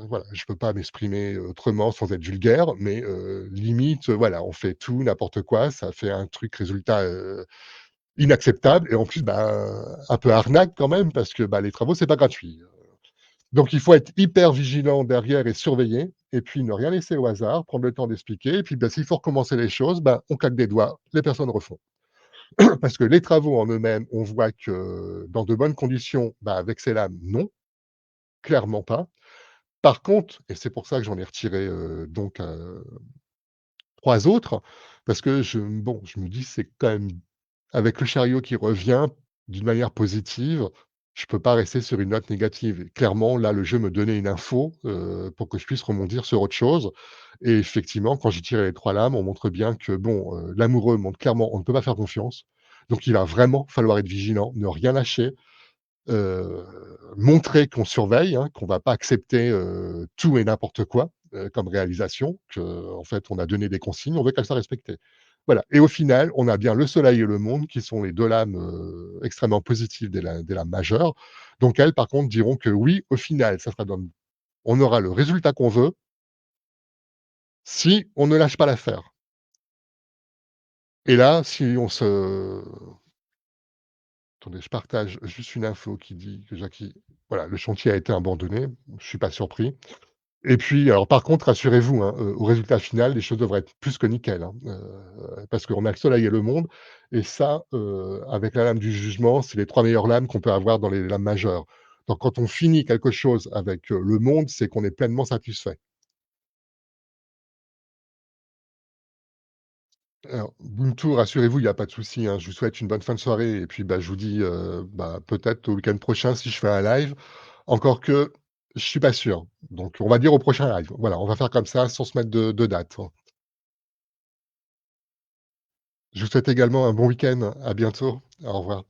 Voilà, je peux pas m'exprimer autrement sans être vulgaire, mais limite, voilà, on fait tout, n'importe quoi, ça fait un truc résultat, inacceptable et en plus, bah, un peu arnaque quand même parce que, bah, les travaux, c'est pas gratuit. Donc il faut être hyper vigilant derrière et surveiller et puis ne rien laisser au hasard, prendre le temps d'expliquer et puis, bah, s'il faut recommencer les choses, bah, on claque des doigts, les personnes refont. Parce que les travaux en eux-mêmes, on voit que dans de bonnes conditions, bah, avec ces lames, non, clairement pas. Par contre et c'est pour ça que j'en ai retiré, donc 3 autres, parce que je me dis: «C'est quand même avec le chariot qui revient d'une manière positive, je peux pas rester sur une note négative». Et clairement, là, le jeu me donnait une info, pour que je puisse rebondir sur autre chose et effectivement, quand j'ai tiré les 3 lames, on montre bien que bon, l'amoureux montre clairement on ne peut pas faire confiance. Donc il va vraiment falloir être vigilant, ne rien lâcher, heu, montrer qu'on surveille, hein, qu'on va pas accepter, tout et n'importe quoi, comme réalisation, qu'en fait, on a donné des consignes, on veut qu'elles soient respectées. Voilà et au final, on a bien le soleil et le monde qui sont les 2 lames, extrêmement positives des lames majeures. Donc elles, par contre, diront que oui, au final, ça sera dans on aura le résultat qu'on veut si on ne lâche pas l'affaire et là, si on se attendez, je partage juste une info qui dit que Jackie voilà, le chantier a été abandonné, je suis pas surpris. Et puis, alors par contre, rassurez-vous, hein, au résultat final, les choses devraient être plus que nickel, hein, parce qu'on a le soleil et le monde et ça, avec la lame du jugement, c'est les 3 meilleures lames qu'on peut avoir dans les lames majeures. Donc quand on finit quelque chose avec, le monde, c'est qu'on est pleinement satisfait. Alors, Ubuntu, rassurez-vous, il y a pas de souci, hein. Je vous souhaite une bonne fin de soirée et puis, bah, je vous dis, bah, peut-être au week-end prochain si je fais un live. Encore que, je suis pas sûr. Donc on va dire au prochain live. Voilà, on va faire comme ça sans se mettre de date. Je vous souhaite également un bon week-end. À bientôt. Au revoir.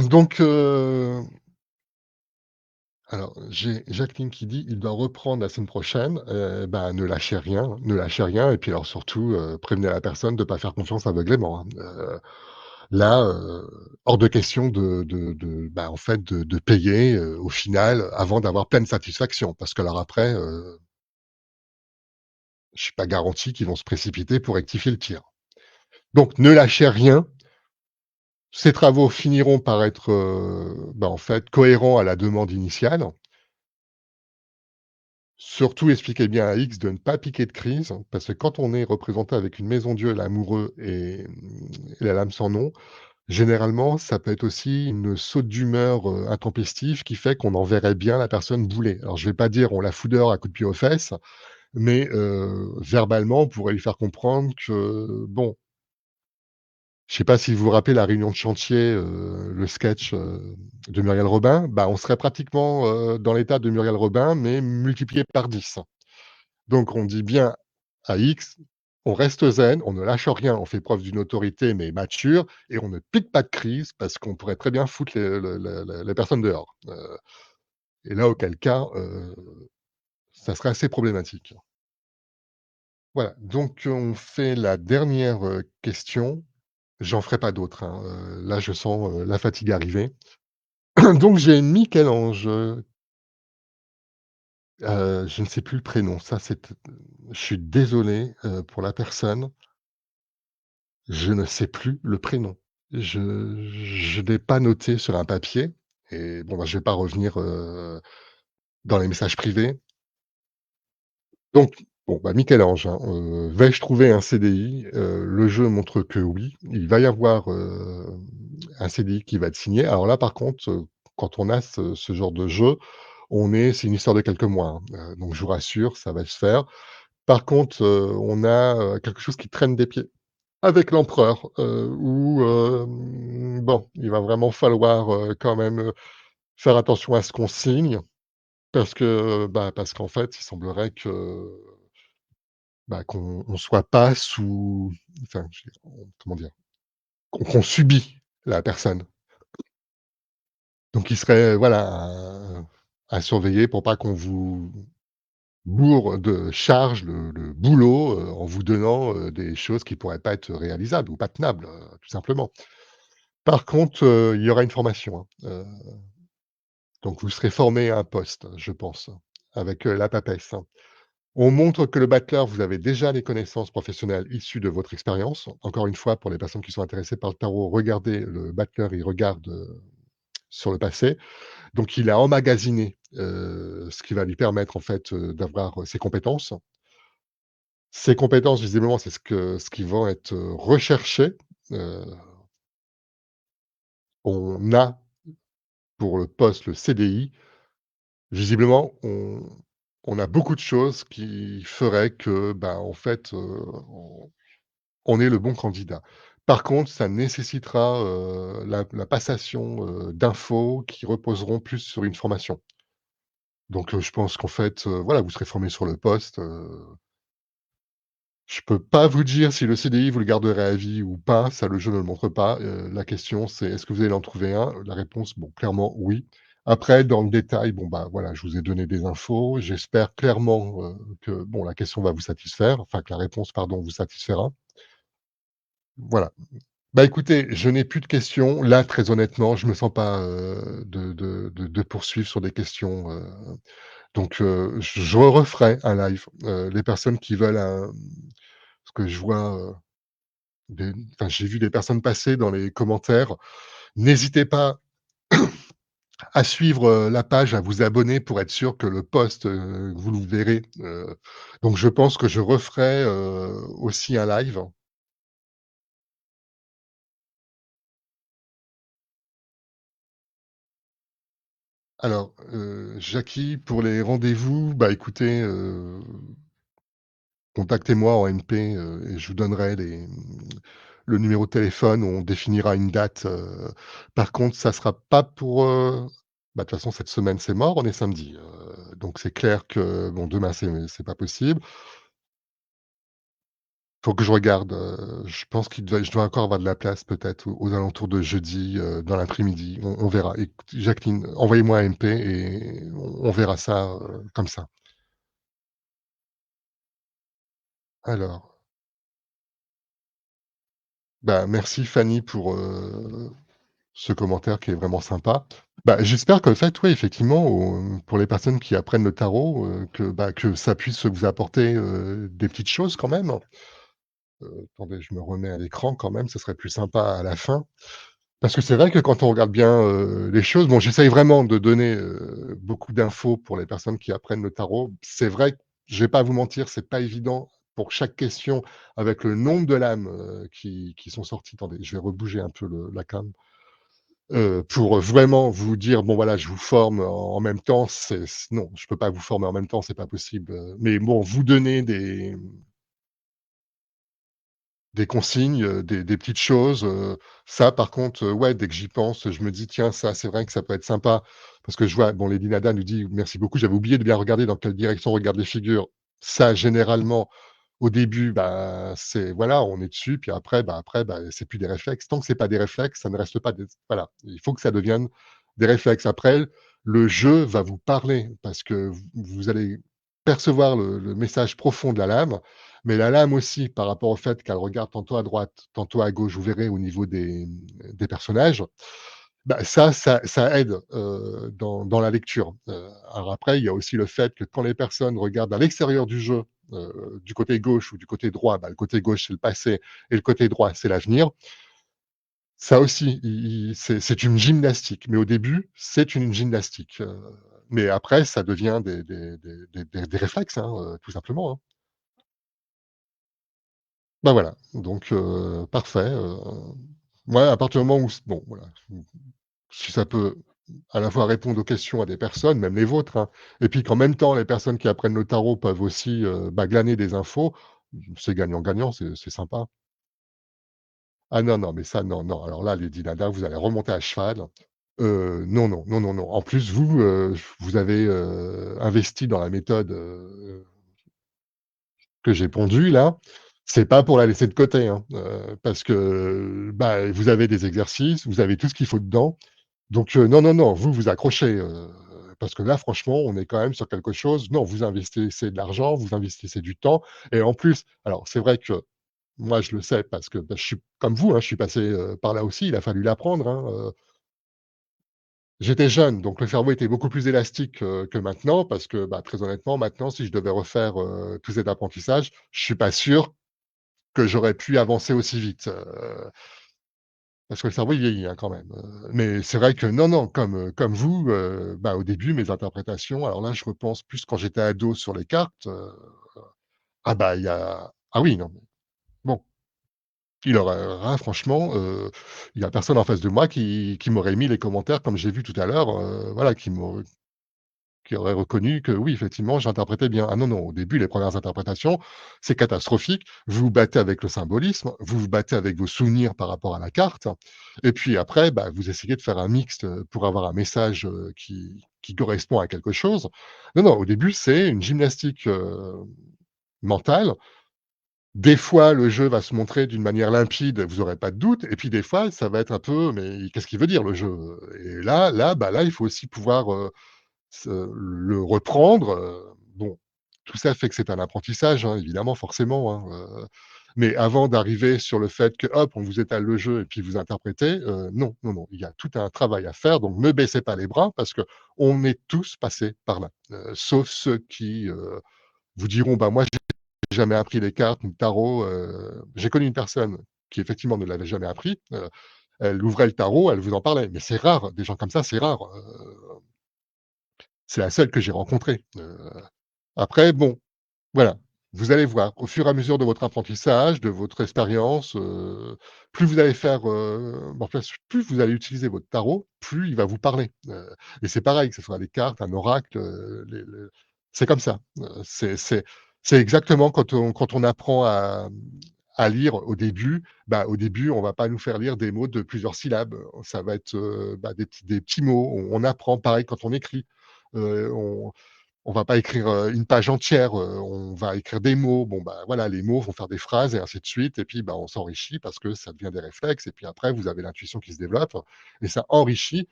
Donc, alors j'ai Jacqueline qui dit: «Il doit reprendre la semaine prochaine». Bah, ne lâchez rien et puis alors surtout, prévenez la personne de pas faire confiance aveuglément, hein. Là, hors de question bah, en fait, de payer, au final, avant d'avoir pleine satisfaction. Parce que alors après, je suis pas garanti qu'ils vont se précipiter pour rectifier le tir. Donc ne lâchez rien. Ces travaux finiront par être, bah, en fait, cohérents à la demande initiale. Surtout, expliquez bien à X de ne pas piquer de crise, parce que quand on est représenté avec une maison Dieu, l'amoureux et la lame sans nom, généralement, ça peut être aussi une saute d'humeur, intempestive qui fait qu'on enverrait bien la personne bouler. Alors je vais pas dire on la fout dehors à coups de pied aux fesses, mais verbalement, on pourrait lui faire comprendre que bon, je sais pas si vous vous rappelez la réunion de chantier, le sketch, de Muriel Robin, bah, on serait pratiquement, dans l'état de Muriel Robin, mais multiplié par 10. Donc on dit bien à X: «On reste zen, on ne lâche rien, on fait preuve d'une autorité mais mature et on ne pique pas de crise parce qu'on pourrait très bien foutre les personnes dehors». Et là, auquel cas, ça serait assez problématique. Voilà, donc on fait la dernière, question. J'en ferai pas d'autres, hein, là je sens, la fatigue arriver. Donc j'ai Michel-Ange, je ne sais plus le prénom, ça c'est je suis désolé, pour la personne, je ne sais plus le prénom. Je n'ai pas noté sur un papier et bon, bah, je vais pas revenir, dans les messages privés. Donc bon, bah, Michel-Ange, hein, vais-je trouver un CDI? Le jeu montre que oui, il va y avoir, un CDI qui va être signé. Alors là, par contre, quand on a ce genre de jeu, c'est une histoire de quelques mois, hein, donc je vous rassure, ça va se faire. Par contre, on a, quelque chose qui traîne des pieds avec l'empereur, où, bon, il va vraiment falloir, quand même, faire attention à ce qu'on signe parce que, bah, parce qu'en fait, il semblerait que, bah, qu'on soit pas sous enfin, je veux dire, comment dire? Qu'on subit la personne. Donc il serait, voilà, à surveiller pour pas qu'on vous bourre de charges le boulot, en vous donnant, des choses qui pourraient pas être réalisables ou pas tenables, tout simplement. Par contre, il y aura une formation, hein, donc vous serez formé à un poste, je pense, avec, la PAPES, hein. On montre que le battleur, vous avez déjà les connaissances professionnelles issues de votre expérience. Encore une fois, pour les personnes qui sont intéressées par le tarot, regardez le battleur, il regarde, sur le passé. Donc il a emmagasiné, ce qui va lui permettre en fait, d'avoir, ses compétences. Ces compétences visiblement, c'est ce qui vont être, recherché. Heu, on a pour le poste, le CDI, visiblement, on a beaucoup de choses qui feraient que, bah, en fait, on est le bon candidat. Par contre, ça nécessitera, la passation, d'infos qui reposeront plus sur une formation. Donc, je pense qu'en fait, voilà, vous serez formé sur le poste. Je peux pas vous dire si le CDI, vous le garderez à vie ou pas, ça le jeu ne le montre pas. La question c'est: «Est-ce que vous allez en trouver un?» La réponse, bon, clairement oui. Après dans le détail, bon, bah, voilà, je vous ai donné des infos. J'espère clairement, que bon, la question va vous satisfaire, enfin que la réponse, pardon, vous satisfera. Voilà. Bah, écoutez, je n'ai plus de questions. Là, très honnêtement, je me sens pas, de poursuivre sur des questions, donc je referai un live. Les personnes qui veulent parce que je vois, enfin, j'ai vu des personnes passer dans les commentaires. N'hésitez pas à suivre, la page, à vous abonner pour être sûr que le post, vous le verrez. Donc je pense que je referai, aussi un live. Alors, Jackie, pour les rendez-vous, bah, écoutez, contactez-moi en MP, et je vous donnerai le numéro de téléphone, on définira une date, par contre ça sera pas pour, bah, de toute façon cette semaine c'est mort, on est samedi, donc c'est clair que bon demain c'est pas possible. Faut que je regarde, je pense je dois encore avoir de la place peut-être aux alentours de jeudi, dans l'après-midi, on verra. Écoute Jacqueline, envoyez-moi un MP et on verra ça, comme ça. Alors, bah, merci Fanny pour, ce commentaire qui est vraiment sympa. Bah, j'espère qu'en fait, oui, effectivement, pour les personnes qui apprennent le tarot, que ça puisse vous apporter, des petites choses quand même. Attendez, je me remets à l'écran quand même, ce serait plus sympa à la fin. Parce que c'est vrai que quand on regarde bien, les choses, bon, j'essaye vraiment de donner, beaucoup d'infos pour les personnes qui apprennent le tarot. C'est vrai que je vais pas vous mentir, c'est pas évident pour chaque question avec le nombre de lames, qui sont sorties. Attendez, je vais rebouger un peu la cam. Pour vraiment vous dire: «Bon voilà, je vous forme en même temps», non, je peux pas vous former en même temps, c'est pas possible, mais bon, vous donner des consignes, des petites choses, ça par contre, ouais, dès que j'y pense, je me dis: «Tiens, ça, c'est vrai que ça peut être sympa». Parce que je vois, bon, Lady Nada nous dit: «Merci beaucoup, j'avais oublié de bien regarder dans quelle direction regardent les figures». Ça, généralement, au début, bah, c'est voilà, on est dessus, puis après, bah, c'est plus des réflexes. Tant que c'est pas des réflexes, ça ne reste pas des voilà, il faut que ça devienne des réflexes. Après, le jeu va vous parler parce que vous allez percevoir le message profond de la lame, mais la lame aussi, par rapport au fait qu'elle regarde tantôt à droite, tantôt à gauche, vous verrez au niveau des personnages, bah, ça aide, dans la lecture. Alors après, il y a aussi le fait que quand les personnes regardent à l'extérieur du jeu, du côté gauche ou du côté droit, bah, le côté gauche, c'est le passé et le côté droit, c'est l'avenir. Ça aussi, i i c'est une gymnastique, mais au début, c'est une gymnastique, mais après ça devient des réflexes, hein, tout simplement, hein. Bah, voilà, donc parfait, ouais, à partir du moment où bon, voilà, si ça peut à la fois répondre aux questions à des personnes, même les vôtres, hein, et puis qu'en même temps, les personnes qui apprennent le tarot peuvent aussi, bah, glaner des infos, c'est gagnant-gagnant, c'est sympa. Ah non, non, mais ça, non, non, alors là, les dinadas, vous allez remonter à cheval. Non, non, non, non, non. En plus, vous, vous avez, investi dans la méthode, que j'ai pondue là. C'est pas pour la laisser de côté, hein, parce que, bah, vous avez des exercices, vous avez tout ce qu'il faut dedans. Donc non, non, non, vous, vous accrochez, parce que là, franchement, on est quand même sur quelque chose non, vous investissez de l'argent, vous investissez du temps et en plus alors c'est vrai que Moi, je le sais parce que, bah, je suis comme vous, hein, je suis passé, par là aussi, il a fallu l'apprendre, hein, j'étais jeune, donc le cerveau était beaucoup plus élastique, que maintenant parce que, bah, très honnêtement, maintenant, si je devais refaire, tout cet apprentissage, je suis pas sûr que j'aurais pu avancer aussi vite, parce que le cerveau, il vieillit, hein, quand même, mais c'est vrai que non, non, comme vous, bah, au début, mes interprétations, alors là, je repense plus quand j'étais ado sur les cartes, ah bah, il y a ah oui, non, mais bon, il aurait rien franchement, il y a personne en face de moi qui m'aurait mis les commentaires comme j'ai vu tout à l'heure, voilà, qui aurait reconnu que oui, effectivement, j'interprétais bien. Ah non, non, au début, les premières interprétations, c'est catastrophique. Vous vous battez avec le symbolisme, vous vous battez avec vos souvenirs par rapport à la carte et puis après, bah, vous essayez de faire un mixte, pour avoir un message, qui correspond à quelque chose. Non, non, au début, c'est une gymnastique, mentale. Des fois, le jeu va se montrer d'une manière limpide, vous aurez pas de doute et puis des fois, ça va être un peu: «Mais qu'est-ce qu'il veut dire le jeu?» Et là, il faut aussi pouvoir, le reprendre, bon, tout ça fait que c'est un apprentissage, hein, évidemment, forcément, hein, mais avant d'arriver sur le fait que, hop, on vous étale le jeu et puis vous interprétez, non, non, non, il y a tout un travail à faire, donc ne baissez pas les bras parce qu'on est tous passés par là, sauf ceux qui, vous diront: «Bah, moi, j'ai jamais appris les cartes ni le tarot», j'ai connu une personne qui effectivement ne l'avait jamais appris, elle ouvrait le tarot, elle vous en parlait, mais c'est rare, des gens comme ça, c'est rare, c'est la seule que j'ai rencontrée, après bon, voilà, vous allez voir, au fur et à mesure de votre apprentissage, de votre expérience, plus vous allez faire, en fait, plus vous allez utiliser votre tarot, plus il va vous parler, et c'est pareil, que ce soit les cartes, un oracle, les c'est comme ça, c'est exactement quand on apprend à lire au début, bah, au début, on va pas nous faire lire des mots de plusieurs syllabes, ça va être, bah, des petits mots, on apprend pareil quand on écrit, on va pas écrire, une page entière, on va écrire des mots. Bon, bah, voilà, les mots vont faire des phrases et ainsi de suite et puis, bah, on s'enrichit parce que ça devient des réflexes et puis après vous avez l'intuition qui se développe et ça enrichit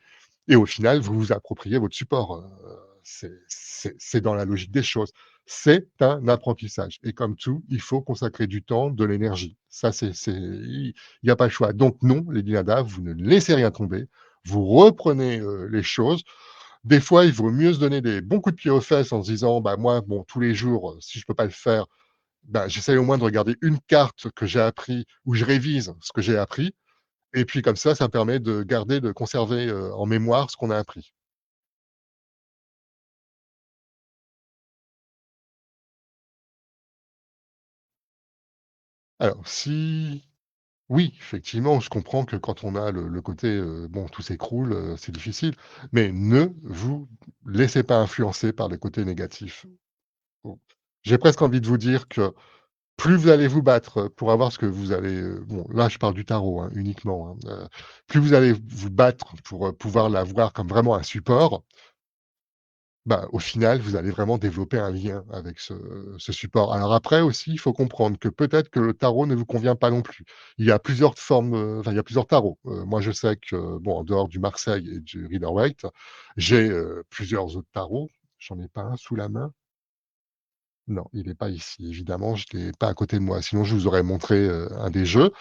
et au final, vous vous appropriez votre support, c'est dans la logique des choses. C'est un apprentissage et comme tout, il faut consacrer du temps, de l'énergie. Ça, il y a pas le choix. Donc non, les dinadas, vous ne laissez rien tomber, vous reprenez, les choses. Des fois, il vaut mieux se donner des bons coups de pied aux fesses en se disant: «Bah, moi, bon, tous les jours, si je peux pas le faire, bah, j'essaye au moins de regarder une carte que j'ai appris ou je révise ce que j'ai appris» et puis comme ça me permet de garder, de conserver, en mémoire ce qu'on a appris. Alors si oui, effectivement, je comprends que quand on a le côté, bon, tout s'écroule, c'est difficile, mais ne vous laissez pas influencer par les côtés négatifs. Bon, j'ai presque envie de vous dire que plus vous allez vous battre, pour avoir ce que vous allez, bon, là, je parle du tarot, hein, uniquement, hein, plus vous allez vous battre pour, pouvoir l'avoir comme vraiment un support, bah, au final, vous allez vraiment développer un lien avec ce support. Alors après aussi, il faut comprendre que peut-être que le tarot ne vous convient pas non plus. Il y a plusieurs formes, enfin, il y a plusieurs tarots. Moi, je sais que, bon, en dehors du Marseille et du Rider-Waite, j'ai, plusieurs autres tarots. J'en ai pas un sous la main. Non, il est pas ici, évidemment, je l'ai pas à côté de moi, sinon je vous aurais montré, un des jeux.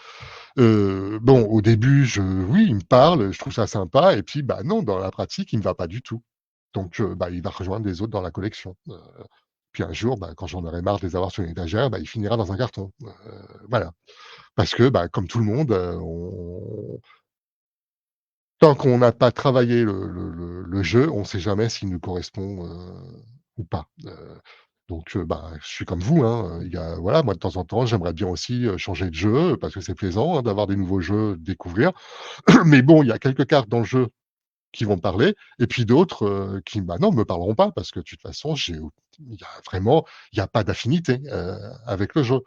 Bon, au début, oui, il me parle, je trouve ça sympa et puis, bah, non, dans la pratique, il me va pas du tout. Donc, bah, il va rejoindre les autres dans la collection. Puis un jour, bah, quand j'en aurai marre de les avoir sur une étagère, bah, il finira dans un carton. Voilà. Parce que, bah, comme tout le monde, on tant qu'on n'a pas travaillé le jeu, on ne sait jamais s'il nous correspond, ou pas. Donc, bah, je suis comme vous, hein, il y a voilà, moi, de temps en temps, j'aimerais bien aussi, changer de jeu, parce que c'est plaisant, hein, d'avoir des nouveaux jeux, de découvrir. Mais bon, il y a quelques cartes dans le jeu qui vont me parler et puis d'autres, qui, bah, non, me parleront pas parce que de toute façon, il y a pas d'affinité, avec le jeu.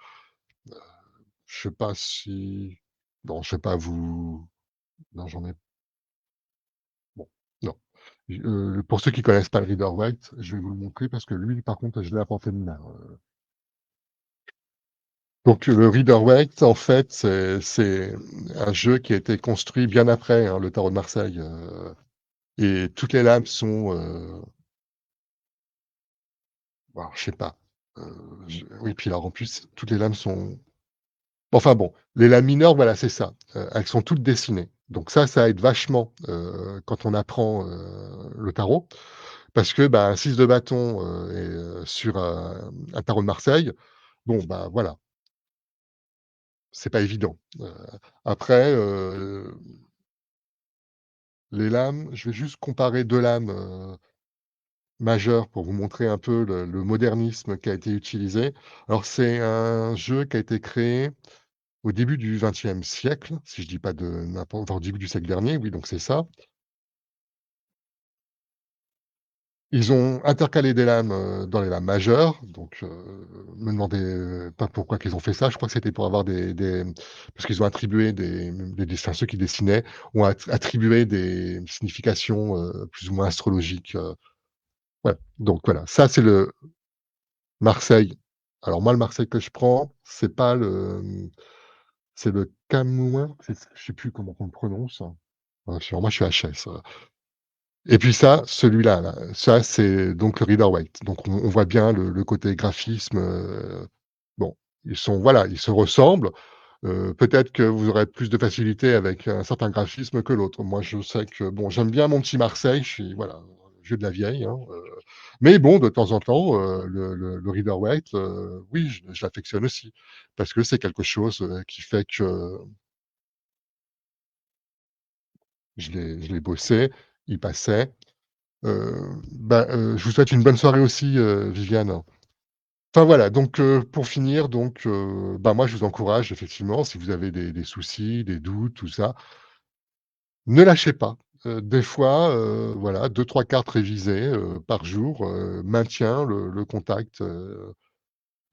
Je sais pas si bon, je sais pas vous non, j'en ai bon, non. Pour ceux qui connaissent pas le Rider-Waite, je vais vous le montrer parce que lui, par contre, je l'ai apporté de main. Donc le Rider-Waite, en fait, c'est un jeu qui a été construit bien après, hein, le Tarot de Marseille, et toutes les lames sont, alors je sais pas, je oui, puis alors en plus, toutes les lames sont Enfin bon, les lames mineures, voilà, c'est ça, elles sont toutes dessinées. Donc ça aide vachement, quand on apprend, le tarot parce que, bah, un 6 de bâton, sur un tarot de Marseille, bon, bah, voilà, c'est pas évident. Après, les lames, je vais juste comparer 2 lames, majeures pour vous montrer un peu le modernisme qui a été utilisé. Alors c'est un jeu qui a été créé au début du XXe siècle, si je dis pas de n'importe enfin, au début du siècle dernier, oui, donc c'est ça. Ils ont intercalé des lames, dans les lames majeures, donc me demandez, pas pourquoi qu'ils ont fait ça. Je crois que c'était pour avoir des parce qu'ils ont attribué des enfin, ceux qui dessinaient ont attribué des significations, plus ou moins astrologiques, ouais, donc voilà, ça c'est le Marseille. Alors moi, le Marseille que je prends, c'est pas le, c'est le Camouin, c'est je sais plus comment on le prononce. Moi je suis HS, et puis ça, celui-là, là, ça c'est donc le Rider-Waite. Donc on voit bien le côté graphisme, bon, ils sont voilà, ils se ressemblent. Peut-être que vous aurez plus de facilité avec un certain graphisme que l'autre. Moi, je sais que bon, j'aime bien mon petit Marseille, je suis voilà, vieux de la vieille, hein, mais bon, de temps en temps, le Rider-Waite, oui, je l'affectionne aussi parce que c'est quelque chose, qui fait que je l'ai bossé, il passait. Je vous souhaite une bonne soirée aussi, Viviane. Enfin voilà, donc pour finir donc bah, moi je vous encourage effectivement si vous avez des soucis, des doutes, tout ça, ne lâchez pas. Des fois, voilà 2-3 cartes révisées, par jour, maintient le contact,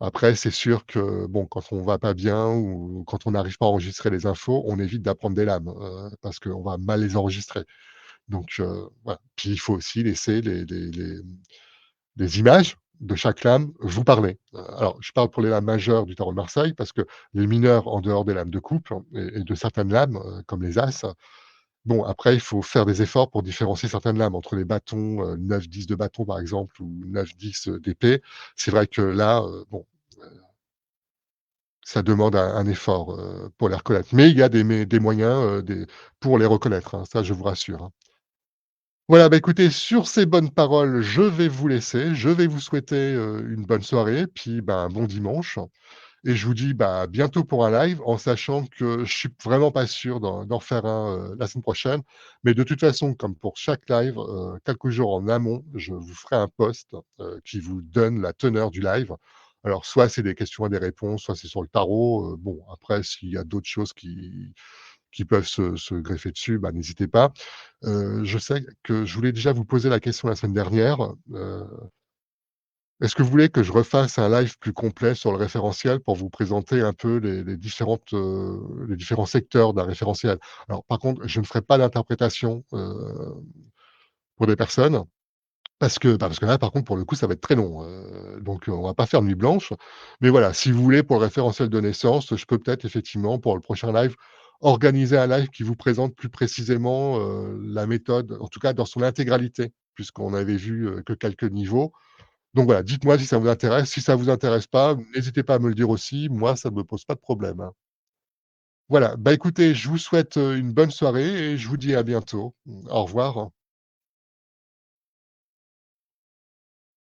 après c'est sûr que bon, quand on va pas bien ou quand on n'arrive pas à enregistrer les infos, on évite d'apprendre des lames, parce qu'on va mal les enregistrer. Donc voilà. Puis il faut aussi laisser les images de chaque lame vous parler. Alors je parle pour les lames majeures du tarot de Marseille parce que les mineures, en dehors des lames de coupe et de certaines lames, comme les as, bon après il faut faire des efforts pour différencier certaines lames entre les bâtons, 9-10 de bâton par exemple ou 9-10, d'épée. C'est vrai que là, bon, ça demande un effort, pour les reconnaître. Mais il y a des moyens, pour les reconnaître, hein, ça je vous rassure, hein. Voilà, bah, écoutez, sur ces bonnes paroles, je vais vous laisser. Je vais vous souhaiter, une bonne soirée, puis, ben, un bon dimanche et je vous dis, bah, à bientôt pour un live en sachant que je suis vraiment pas sûr d'en faire un, la semaine prochaine. Mais de toute façon, comme pour chaque live, quelques jours en amont, je vous ferai un post, qui vous donne la teneur du live. Alors soit c'est des questions et des réponses, soit c'est sur le tarot, bon après s'il y a d'autres choses qui peuvent se greffer dessus, bah, n'hésitez pas. Je sais que je voulais déjà vous poser la question la semaine dernière, est-ce que vous voulez que je refasse un live plus complet sur le référentiel pour vous présenter un peu les différents secteurs d'un référentiel? Alors par contre, je ne ferai pas d'interprétation, pour des personnes parce que là, par contre, pour le coup, ça va être très long, donc on va pas faire nuit blanche. Mais voilà, si vous voulez pour le référentiel de naissance, je peux peut-être effectivement pour le prochain live, organiser un live qui vous présente plus précisément, la méthode, en tout cas dans son intégralité, puisqu'on avait vu, que quelques niveaux. Donc voilà, dites-moi si ça vous intéresse. Si ça vous intéresse pas, n'hésitez pas à me le dire aussi. Moi, ça me pose pas de problème, hein. Voilà, bah, écoutez, je vous souhaite, une bonne soirée et je vous dis à bientôt. Au revoir.